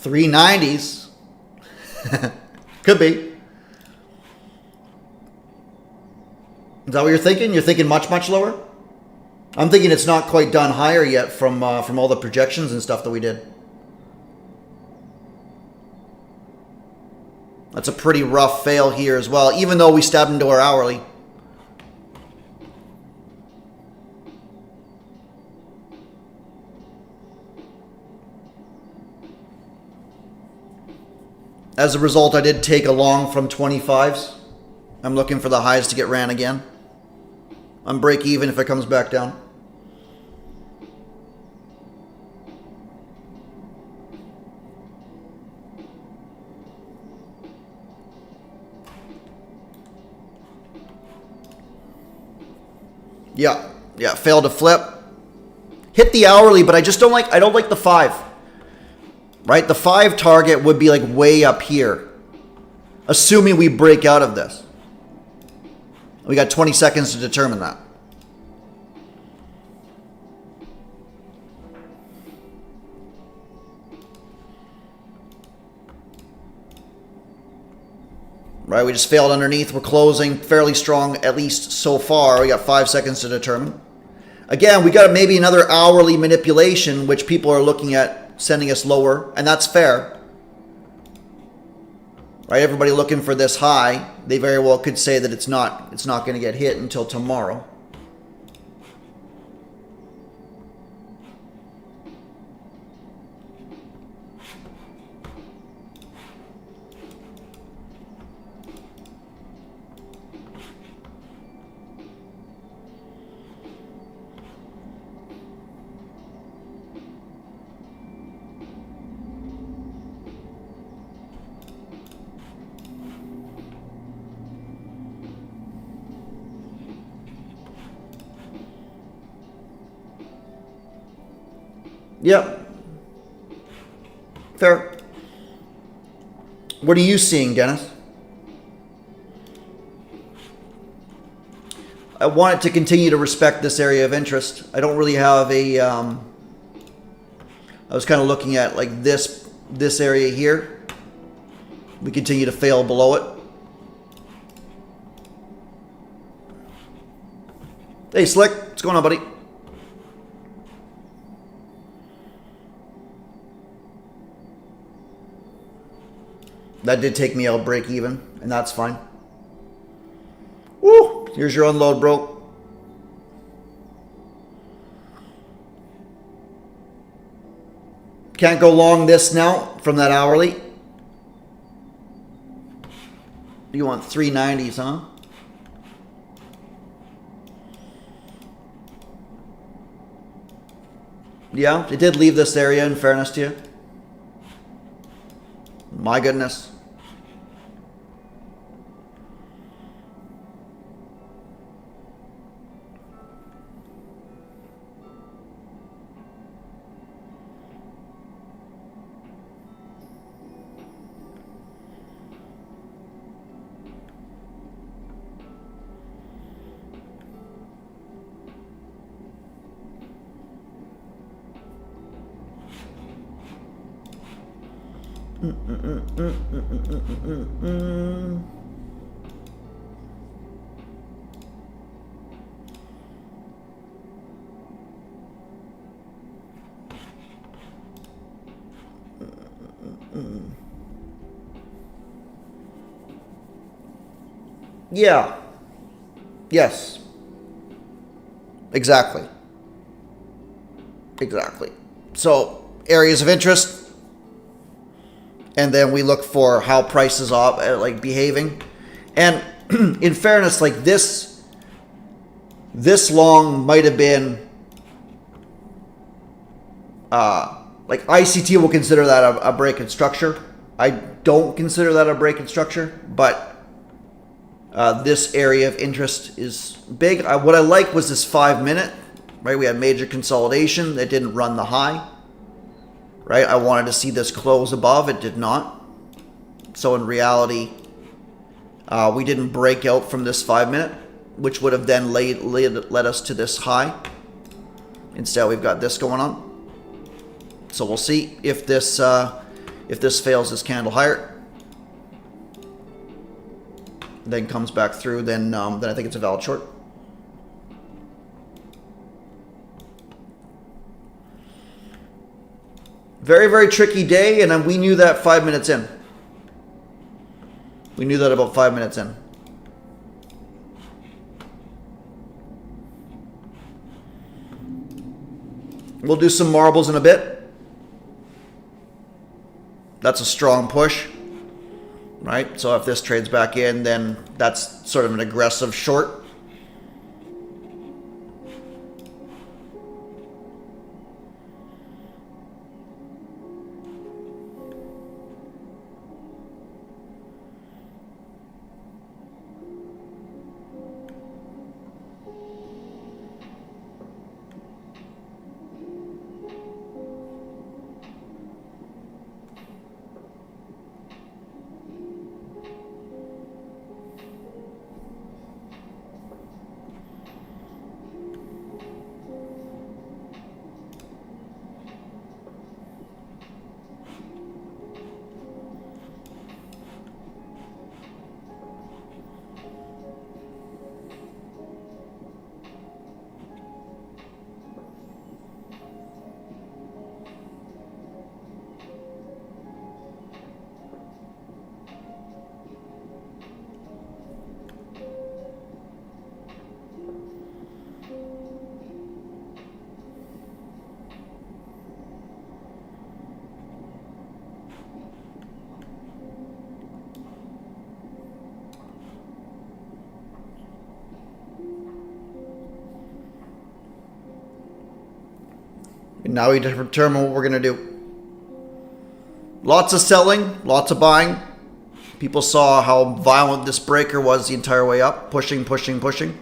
$390s. Could be. Is that what you're thinking? You're thinking much, much lower? I'm thinking it's not quite done higher yet from all the projections and stuff that we did. That's a pretty rough fail here as well, even though we stabbed into our hourly. As a result, I did take a long from 25s. I'm looking for the highs to get ran again. I'm break even if it comes back down. Yeah, failed to flip. Hit the hourly, but I don't like the 5. Right? The 5 target would be like way up here. Assuming we break out of this. We got 20 seconds to determine that. Right, we just failed underneath. We're closing fairly strong, at least so far. We got 5 seconds to determine. Again, we got maybe another hourly manipulation, which people are looking at sending us lower, and that's fair. Right, everybody looking for this high, they very well could say that it's not going to get hit until tomorrow. Yep. Fair. What are you seeing, Dennis? I want it to continue to respect this area of interest. I don't really have a... I was kind of looking at like this area here. We continue to fail below it. Hey, Slick. What's going on, buddy? That did take me out break even, and that's fine. Woo! Here's your unload, bro. Can't go long this now from that hourly. You want 390s, huh? Yeah, it did leave this area, in fairness to you. My goodness. Yeah. Yes. Exactly. Exactly. So, areas of interest, and then we look for how prices are like behaving. And in fairness, like this long might have been like ICT will consider that a break in structure. I don't consider that a break in structure, but this area of interest is big. What I like was this 5 minute, right? We had major consolidation that didn't run the high, right? I wanted to see this close above. It did not. So in reality, we didn't break out from this 5 minute, which would have then led us to this high. Instead, we've got this going on. So we'll see if this fails this candle higher, then comes back through. Then I think it's a valid short. Very, very tricky day, and we knew that 5 minutes in. We knew that about 5 minutes in. We'll do some marbles in a bit. That's a strong push, right? So if this trades back in, then that's sort of an aggressive short. And now we determine what we're going to do. Lots of selling, lots of buying. People saw how violent this breaker was the entire way up. Pushing, pushing, pushing.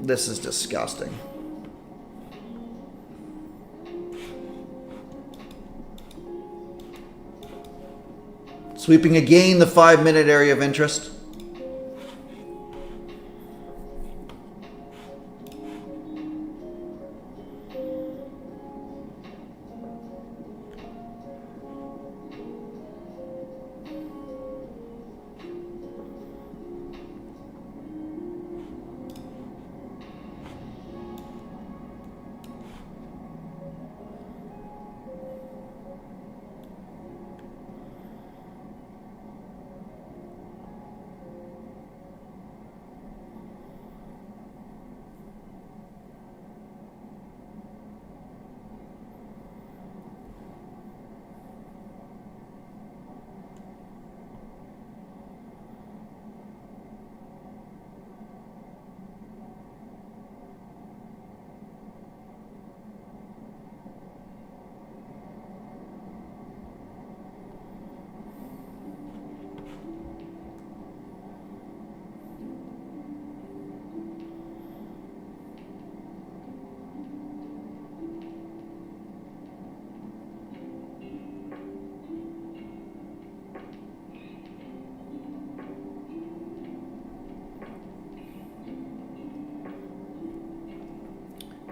This is disgusting. Sweeping again the 5-minute area of interest.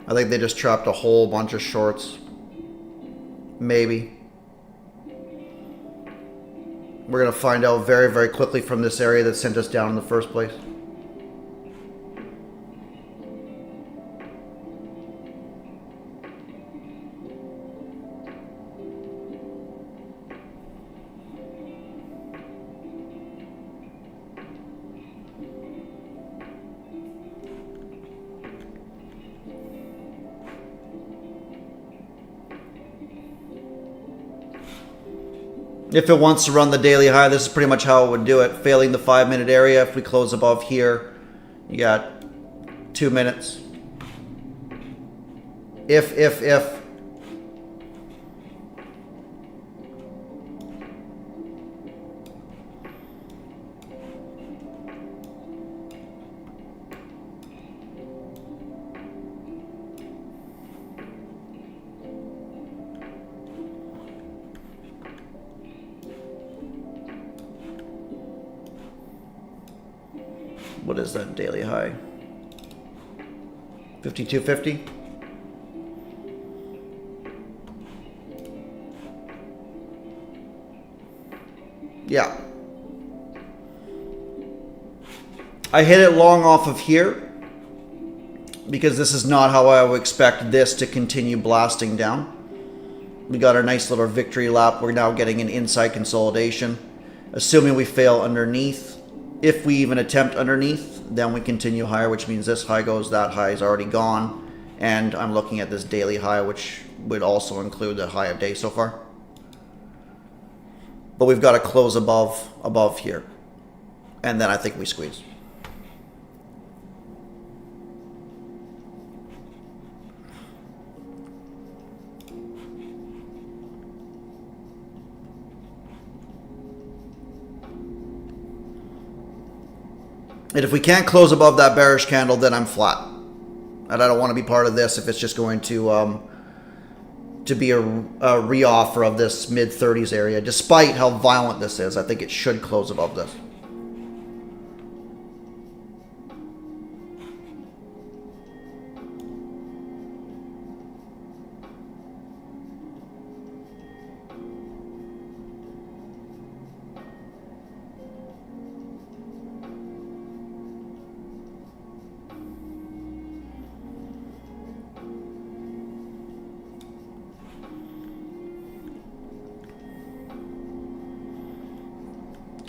I think they just trapped a whole bunch of shorts. Maybe. We're going to find out very, very quickly from this area that sent us down in the first place. If it wants to run the daily high, this is pretty much how it would do it. Failing the 5-minute area, if we close above here, you got 2 minutes. If. What is that daily high? 52.50? Yeah. I hit it long off of here because this is not how I would expect this to continue blasting down. We got our nice little victory lap. We're now getting an inside consolidation. Assuming we fail underneath. If we even attempt underneath, then we continue higher, which means this high goes, that high is already gone. And I'm looking at this daily high, which would also include the high of day so far. But we've got to close above here. And then I think we squeeze. And if we can't close above that bearish candle, then I'm flat. And I don't want to be part of this if it's just going to be a re-offer of this mid-30s area. Despite how violent this is, I think it should close above this.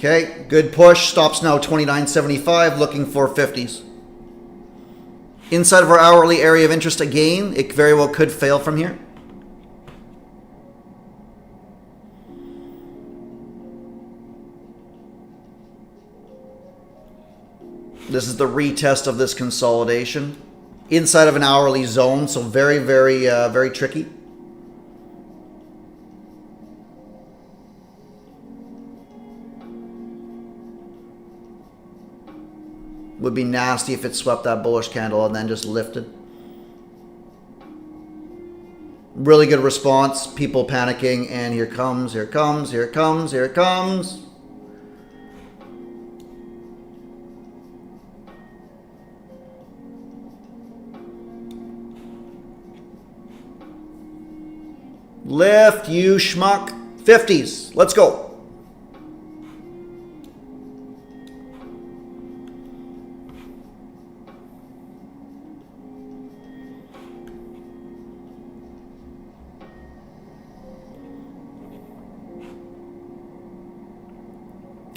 Okay, good push. Stops now 29.75, looking for 50s. Inside of our hourly area of interest again. It very well could fail from here. This is the retest of this consolidation. Inside of an hourly zone, so very, very tricky. Would be nasty if it swept that bullish candle and then just lifted. Really good response. People panicking, and here comes, here it comes, here it comes, here it comes. Lift, you schmuck. 50s. Let's go.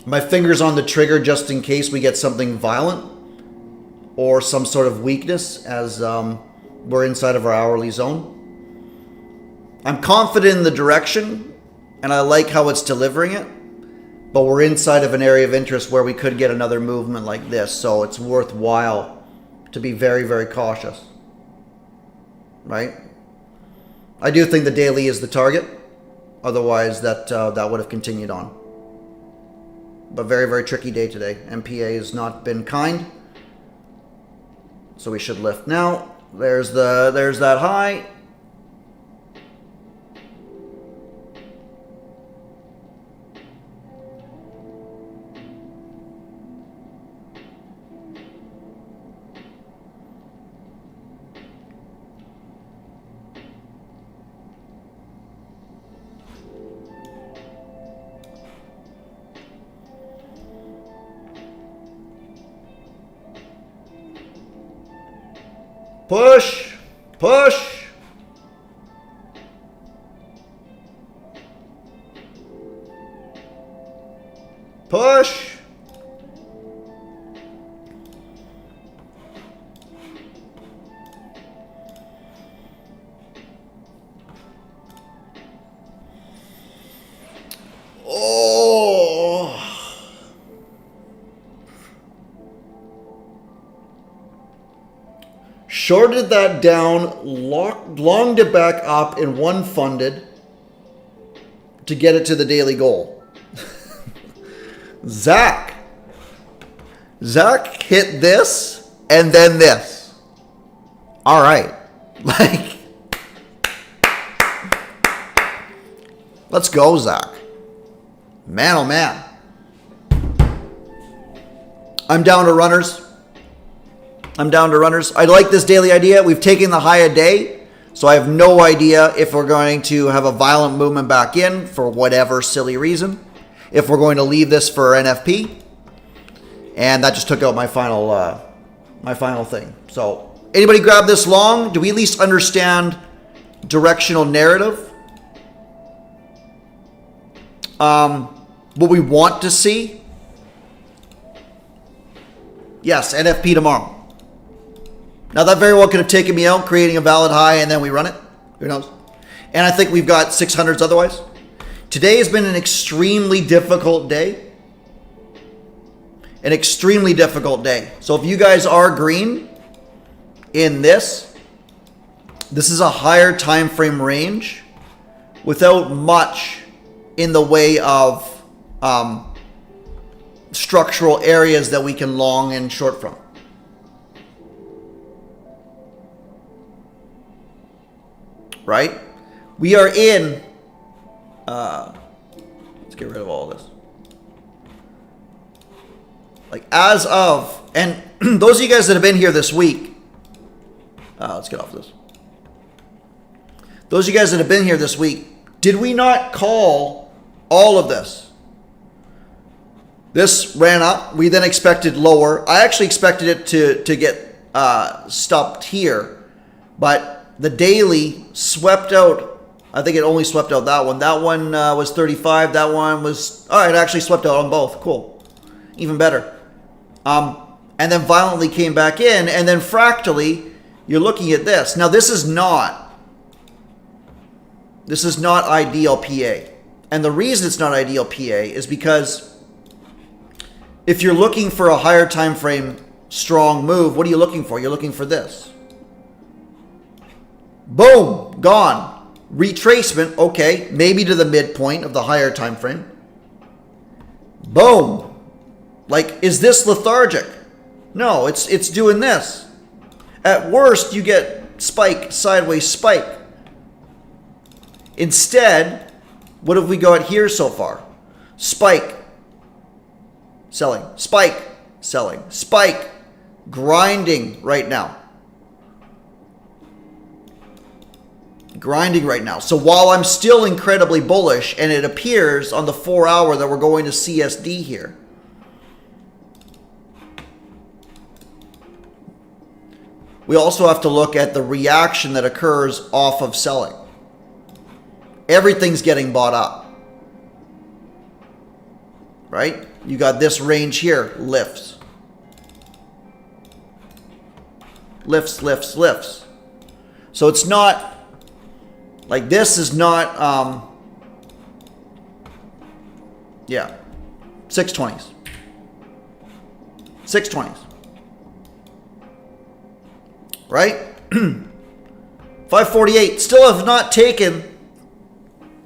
My finger's on the trigger just in case we get something violent or some sort of weakness as we're inside of our hourly zone. I'm confident in the direction and I like how it's delivering it, but we're inside of an area of interest where we could get another movement like this, so it's worthwhile to be very, very cautious, right? I do think the daily is the target, otherwise that would have continued on. But very, very tricky day today. MPA has not been kind, so we should lift now. There's that high. Push, push. Push. Oh. Shorted that down, longed it back up in one funded to get it to the daily goal. Zach hit this and then this. All right. Like, let's go, Zach. Man, oh man. I'm down to runners. I like this daily idea. We've taken the high a day, so I have no idea if we're going to have a violent movement back in for whatever silly reason, if we're going to leave this for NFP, and that just took out my final thing. So anybody grab this long? Do we at least understand directional narrative? What we want to see? Yes, NFP tomorrow. Now, that very well could have taken me out, creating a valid high, and then we run it. Who knows? And I think we've got 600s otherwise. Today has been an extremely difficult day. An extremely difficult day. So if you guys are green in this is a higher time frame range without much in the way of structural areas that we can long and short from. Right? We are in, let's get rid of all this. Like as of, and those of you guys that have been here this week, let's get off this. Those of you guys that have been here this week, did we not call all of this? This ran up. We then expected lower. I actually expected it to get stopped here, but the daily swept out. I think it only swept out that one. That one was 35. That one was... All right, it actually swept out on both. Cool. Even better. And then violently came back in. And then fractally, you're looking at this. Now, this is not ideal PA. And the reason it's not ideal PA is because if you're looking for a higher time frame strong move, what are you looking for? You're looking for this. Boom, gone. Retracement, okay, maybe to the midpoint of the higher time frame. Boom. Like, is this lethargic? No, it's doing this. At worst, you get spike, sideways spike. Instead, what have we got here so far? Spike, selling, spike, selling, spike, grinding right now. Grinding right now. So while I'm still incredibly bullish, and it appears on the 4 hour that we're going to CSD here, we also have to look at the reaction that occurs off of selling. Everything's getting bought up. Right? You got this range here, lifts. Lifts, lifts, lifts. So it's not, like this is not, yeah, 620s. 620s. Right? 548, still have not taken,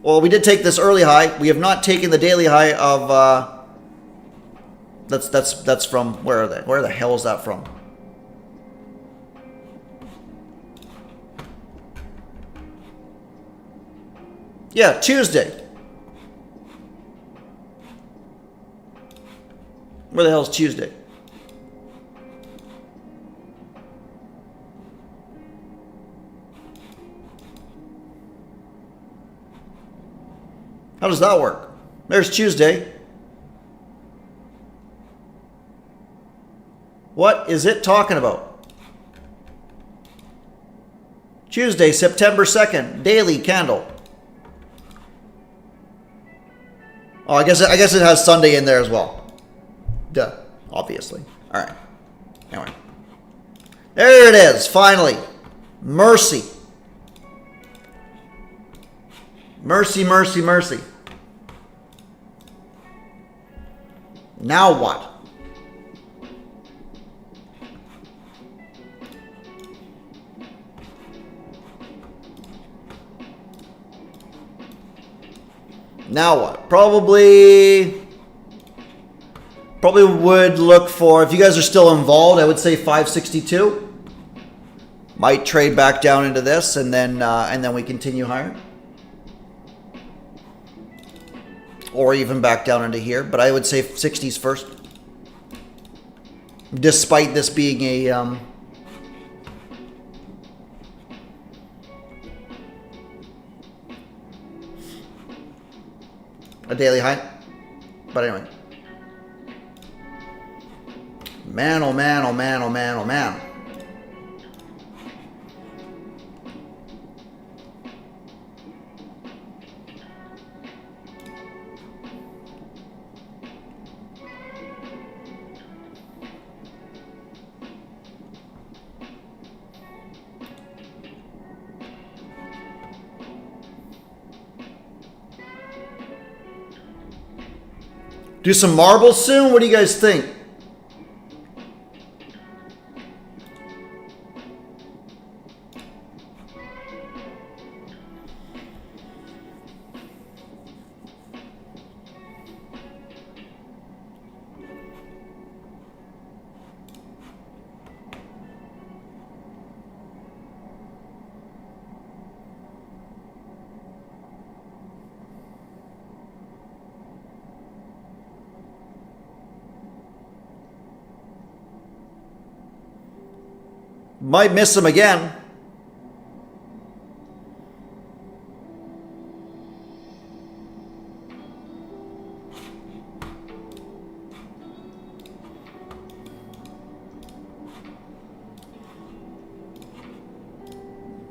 well, we did take this early high. We have not taken the daily high of, that's from, where are they? Where the hell is that from? Yeah, Tuesday. Where the hell is Tuesday? How does that work? There's Tuesday. What is it talking about? Tuesday, September 2nd, daily candle. Oh, I guess it has Sunday in there as well. Duh, obviously. All right. Anyway. There it is, finally. Mercy. Mercy, mercy, mercy. Now what? Now what? Probably would look for, if you guys are still involved, I would say 562. Might trade back down into this, and then we continue higher. Or even back down into here, but I would say 60s first. Despite this being a daily high. But anyway. Man, oh man, oh man, oh man, oh man. Do some marbles soon? What do you guys think? Might miss him again.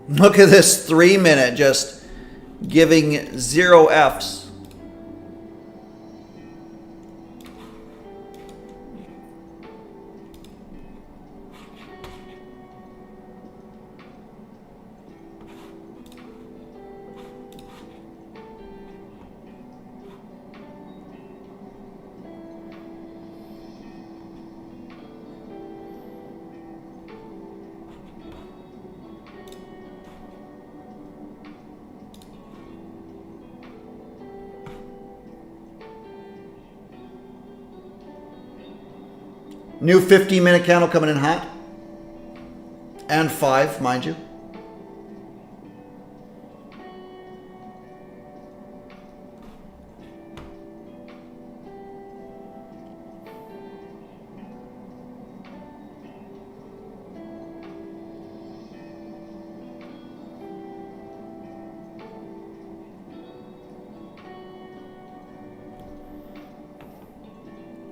Look at this 3 minute just giving 0 Fs. New 15-minute candle coming in hot. And 5, mind you.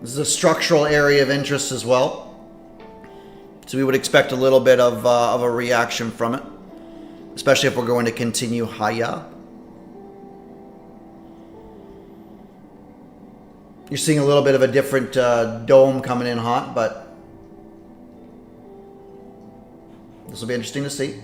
This is a structural area of interest as well. So we would expect a little bit of a reaction from it, especially if we're going to continue higher. You're seeing a little bit of a different dome coming in hot, but this will be interesting to see.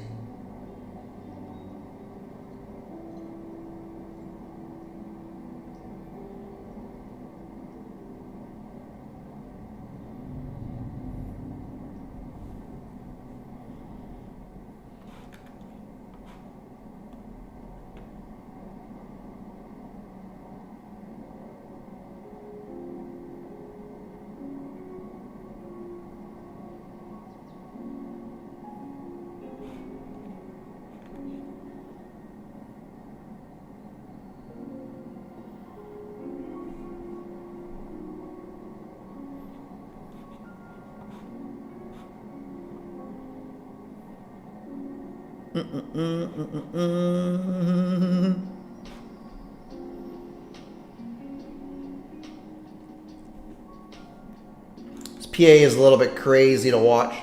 This PA is a little bit crazy to watch.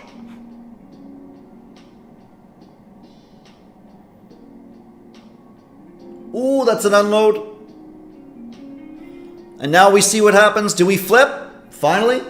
Ooh, that's an unload. And now we see what happens. Do we flip? Finally?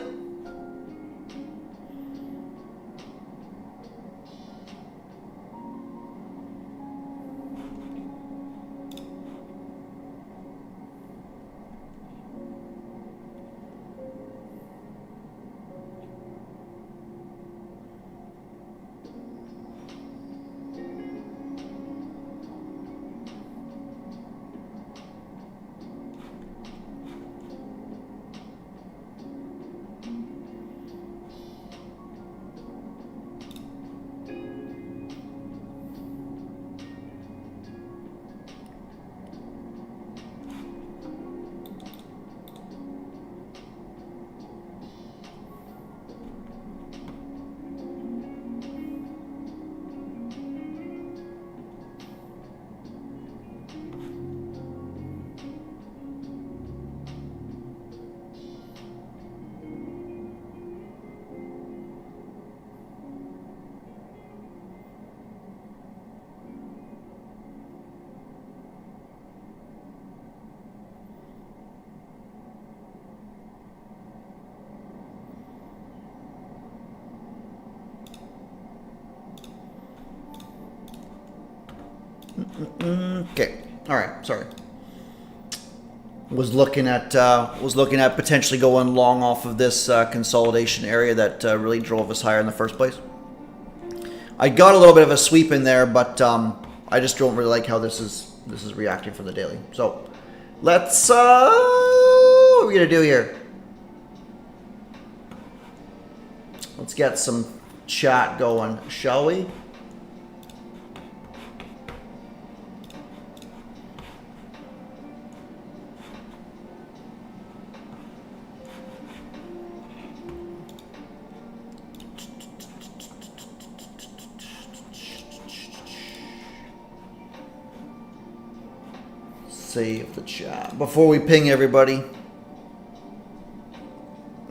Okay. All right. Sorry. Was looking at potentially going long off of this consolidation area that really drove us higher in the first place. I got a little bit of a sweep in there, but I just don't really like how this is reacting for the daily. So let's what are we gonna do here? Let's get some chat going, shall we? Save the chat before we ping everybody.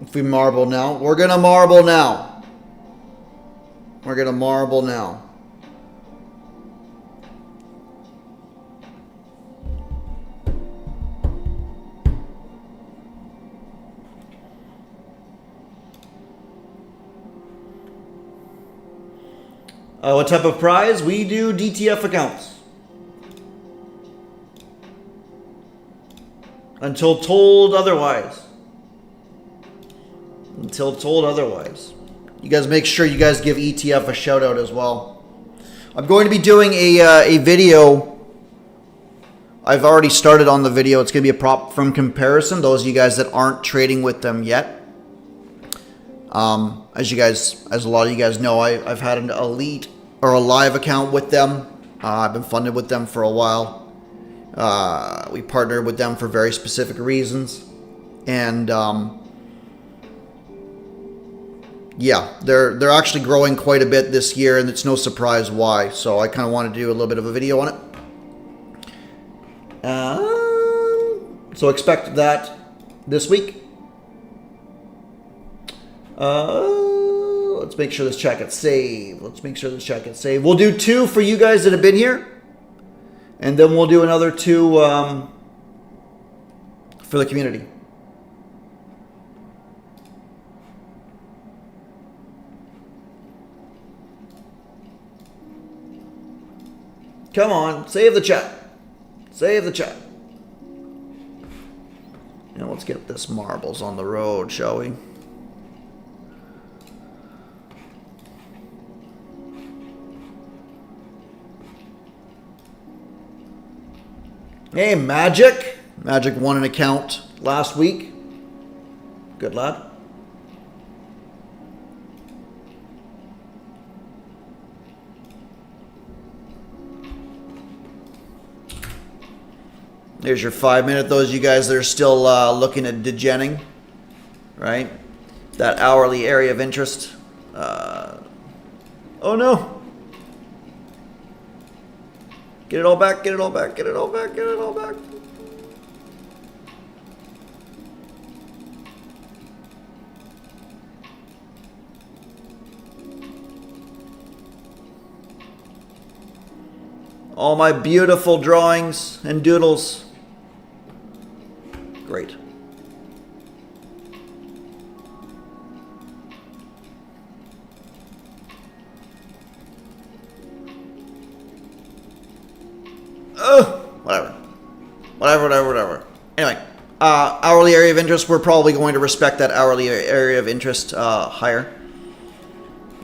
If we marble now, we're gonna marble now. We're gonna marble now. What type of prize? We do DTF accounts. Until told otherwise. Until told otherwise. You guys make sure you guys give ETF a shout out as well. I'm going to be doing a video. I've already started on the video. It's going to be a prop from comparison. Those of you guys that aren't trading with them yet. As a lot of you guys know, I've had an elite or a live account with them. I've been funded with them for a while. We partnered with them for very specific reasons, and yeah, they're actually growing quite a bit this year, and it's no surprise why. So I kind of wanted to do a little bit of a video on it. So expect that this week. Let's make sure this chat gets saved. We'll do 2 for you guys that have been here, and then we'll do another 2 for the community. Come on, save the chat. Now let's get this marbles on the road, shall we? Hey, Magic. Magic won an account last week. Good lad. There's your 5-minute. Those of you guys that are still looking at degenning, right? That hourly area of interest. Oh no. Get it all back. All my beautiful drawings and doodles. Great. Whatever. Anyway, hourly area of interest, we're probably going to respect that hourly area of interest higher,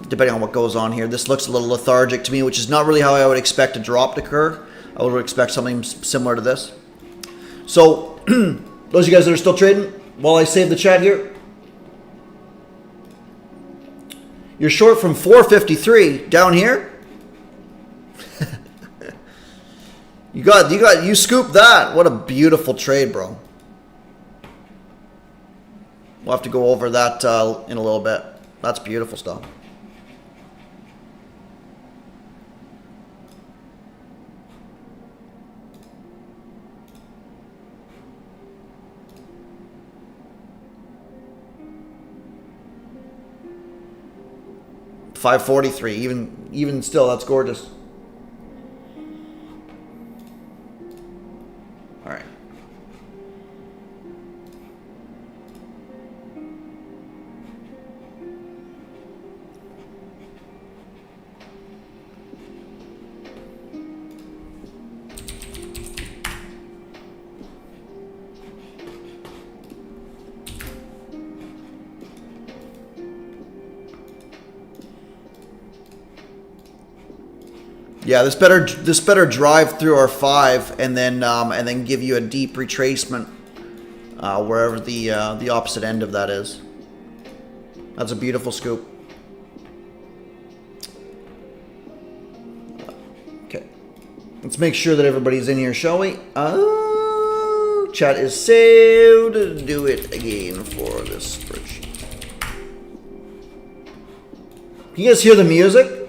depending on what goes on here. This looks a little lethargic to me, which is not really how I would expect a drop to occur. I would expect something similar to this. So, those of you guys that are still trading, while I save the chat here, you're short from 453 down here. You scooped that. What a beautiful trade, bro. We'll have to go over that in a little bit. That's beautiful stuff. $543. Even still, that's gorgeous. All right. Yeah, this better drive through our 5 and then give you a deep retracement wherever the opposite end of that is. That's a beautiful scoop. Okay, let's make sure that everybody's in here, shall we? Chat is saved. Do it again for this spreadsheet. Can you guys hear the music?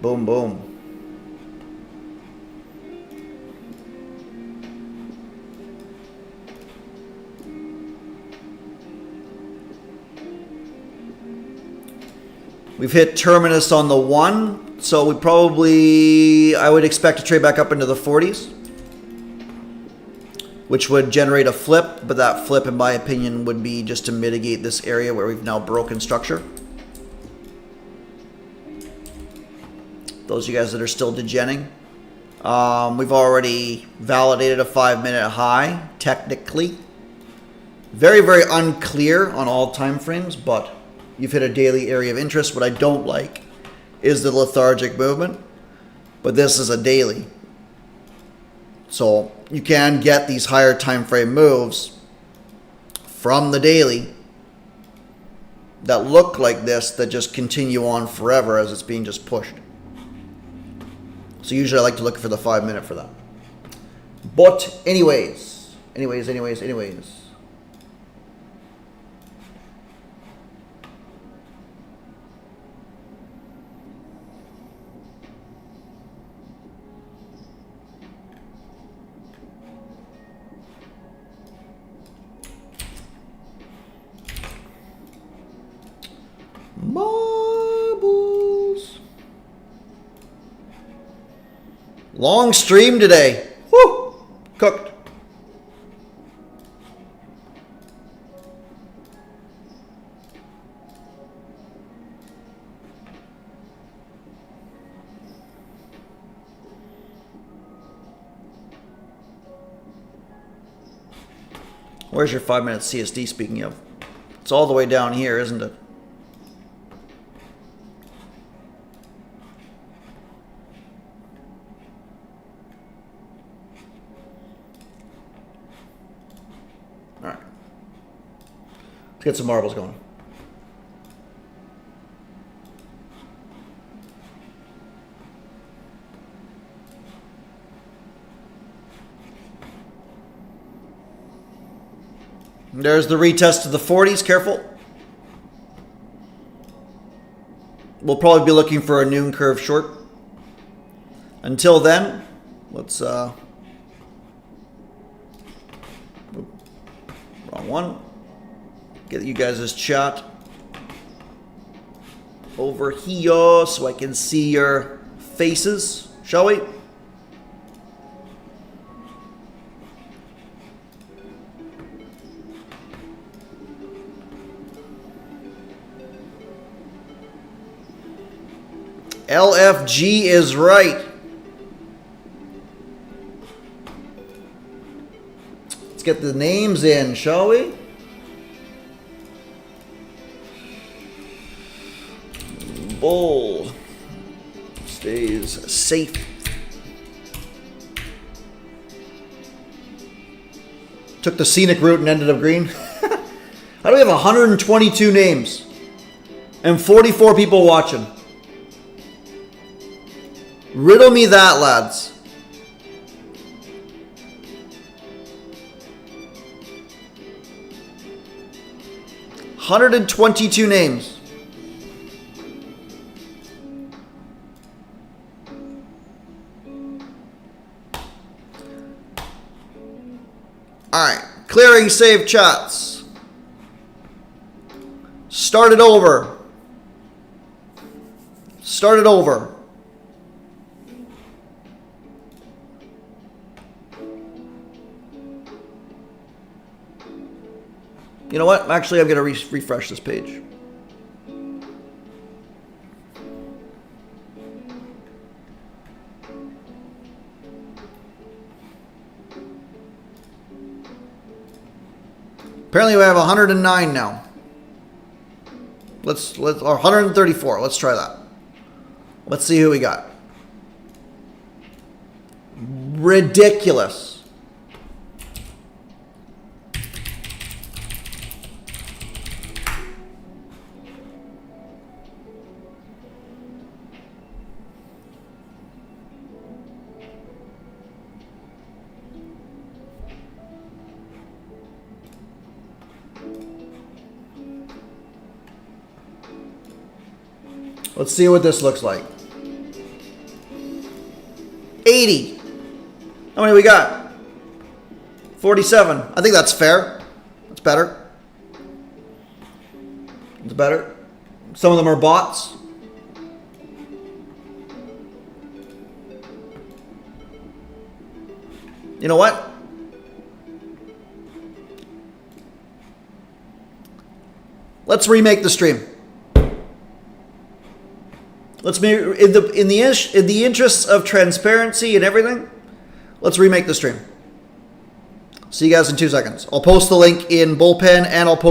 Boom, boom. We've hit terminus on the 1, so I would expect to trade back up into the 40s, which would generate a flip, but that flip, in my opinion, would be just to mitigate this area where we've now broken structure. Those of you guys that are still degenning. We've already validated a 5-minute high, technically. Very, very unclear on all time frames, but you've hit a daily area of interest. What I don't like is the lethargic movement, but this is a daily. So you can get these higher time frame moves from the daily that look like this, that just continue on forever as it's being just pushed. So usually I like to look for the 5 minute for that. But anyways. Marbles. Long stream today. Woo! Cooked. Where's your 5 minute CSD, speaking of? It's all the way down here, isn't it? All right. Let's get some marbles going. There's the retest of the 40s. Careful. We'll probably be looking for a noon curve short. Until then, let's wrong one. Get you guys' chat over here so I can see your faces, shall we? LFG is right. Let's get the names in, shall we? Bull stays safe. Took the scenic route and ended up green. How do we have 122 names and 44 people watching? Riddle me that, lads. $122 names. Alright, clearing save chats. Start it over. Start it over. You know what? Actually, I'm going to refresh this page. Apparently, we have 109 now. Let's or 134. Let's try that. Let's see who we got. Ridiculous. Let's see what this looks like. 80. How many we got? 47. I think that's fair. That's better. It's better. Some of them are bots. You know what? Let's remake the stream. Let's be in the interests of transparency and everything. Let's remake the stream. See you guys in 2 seconds. I'll post the link in Bullpen and I'll post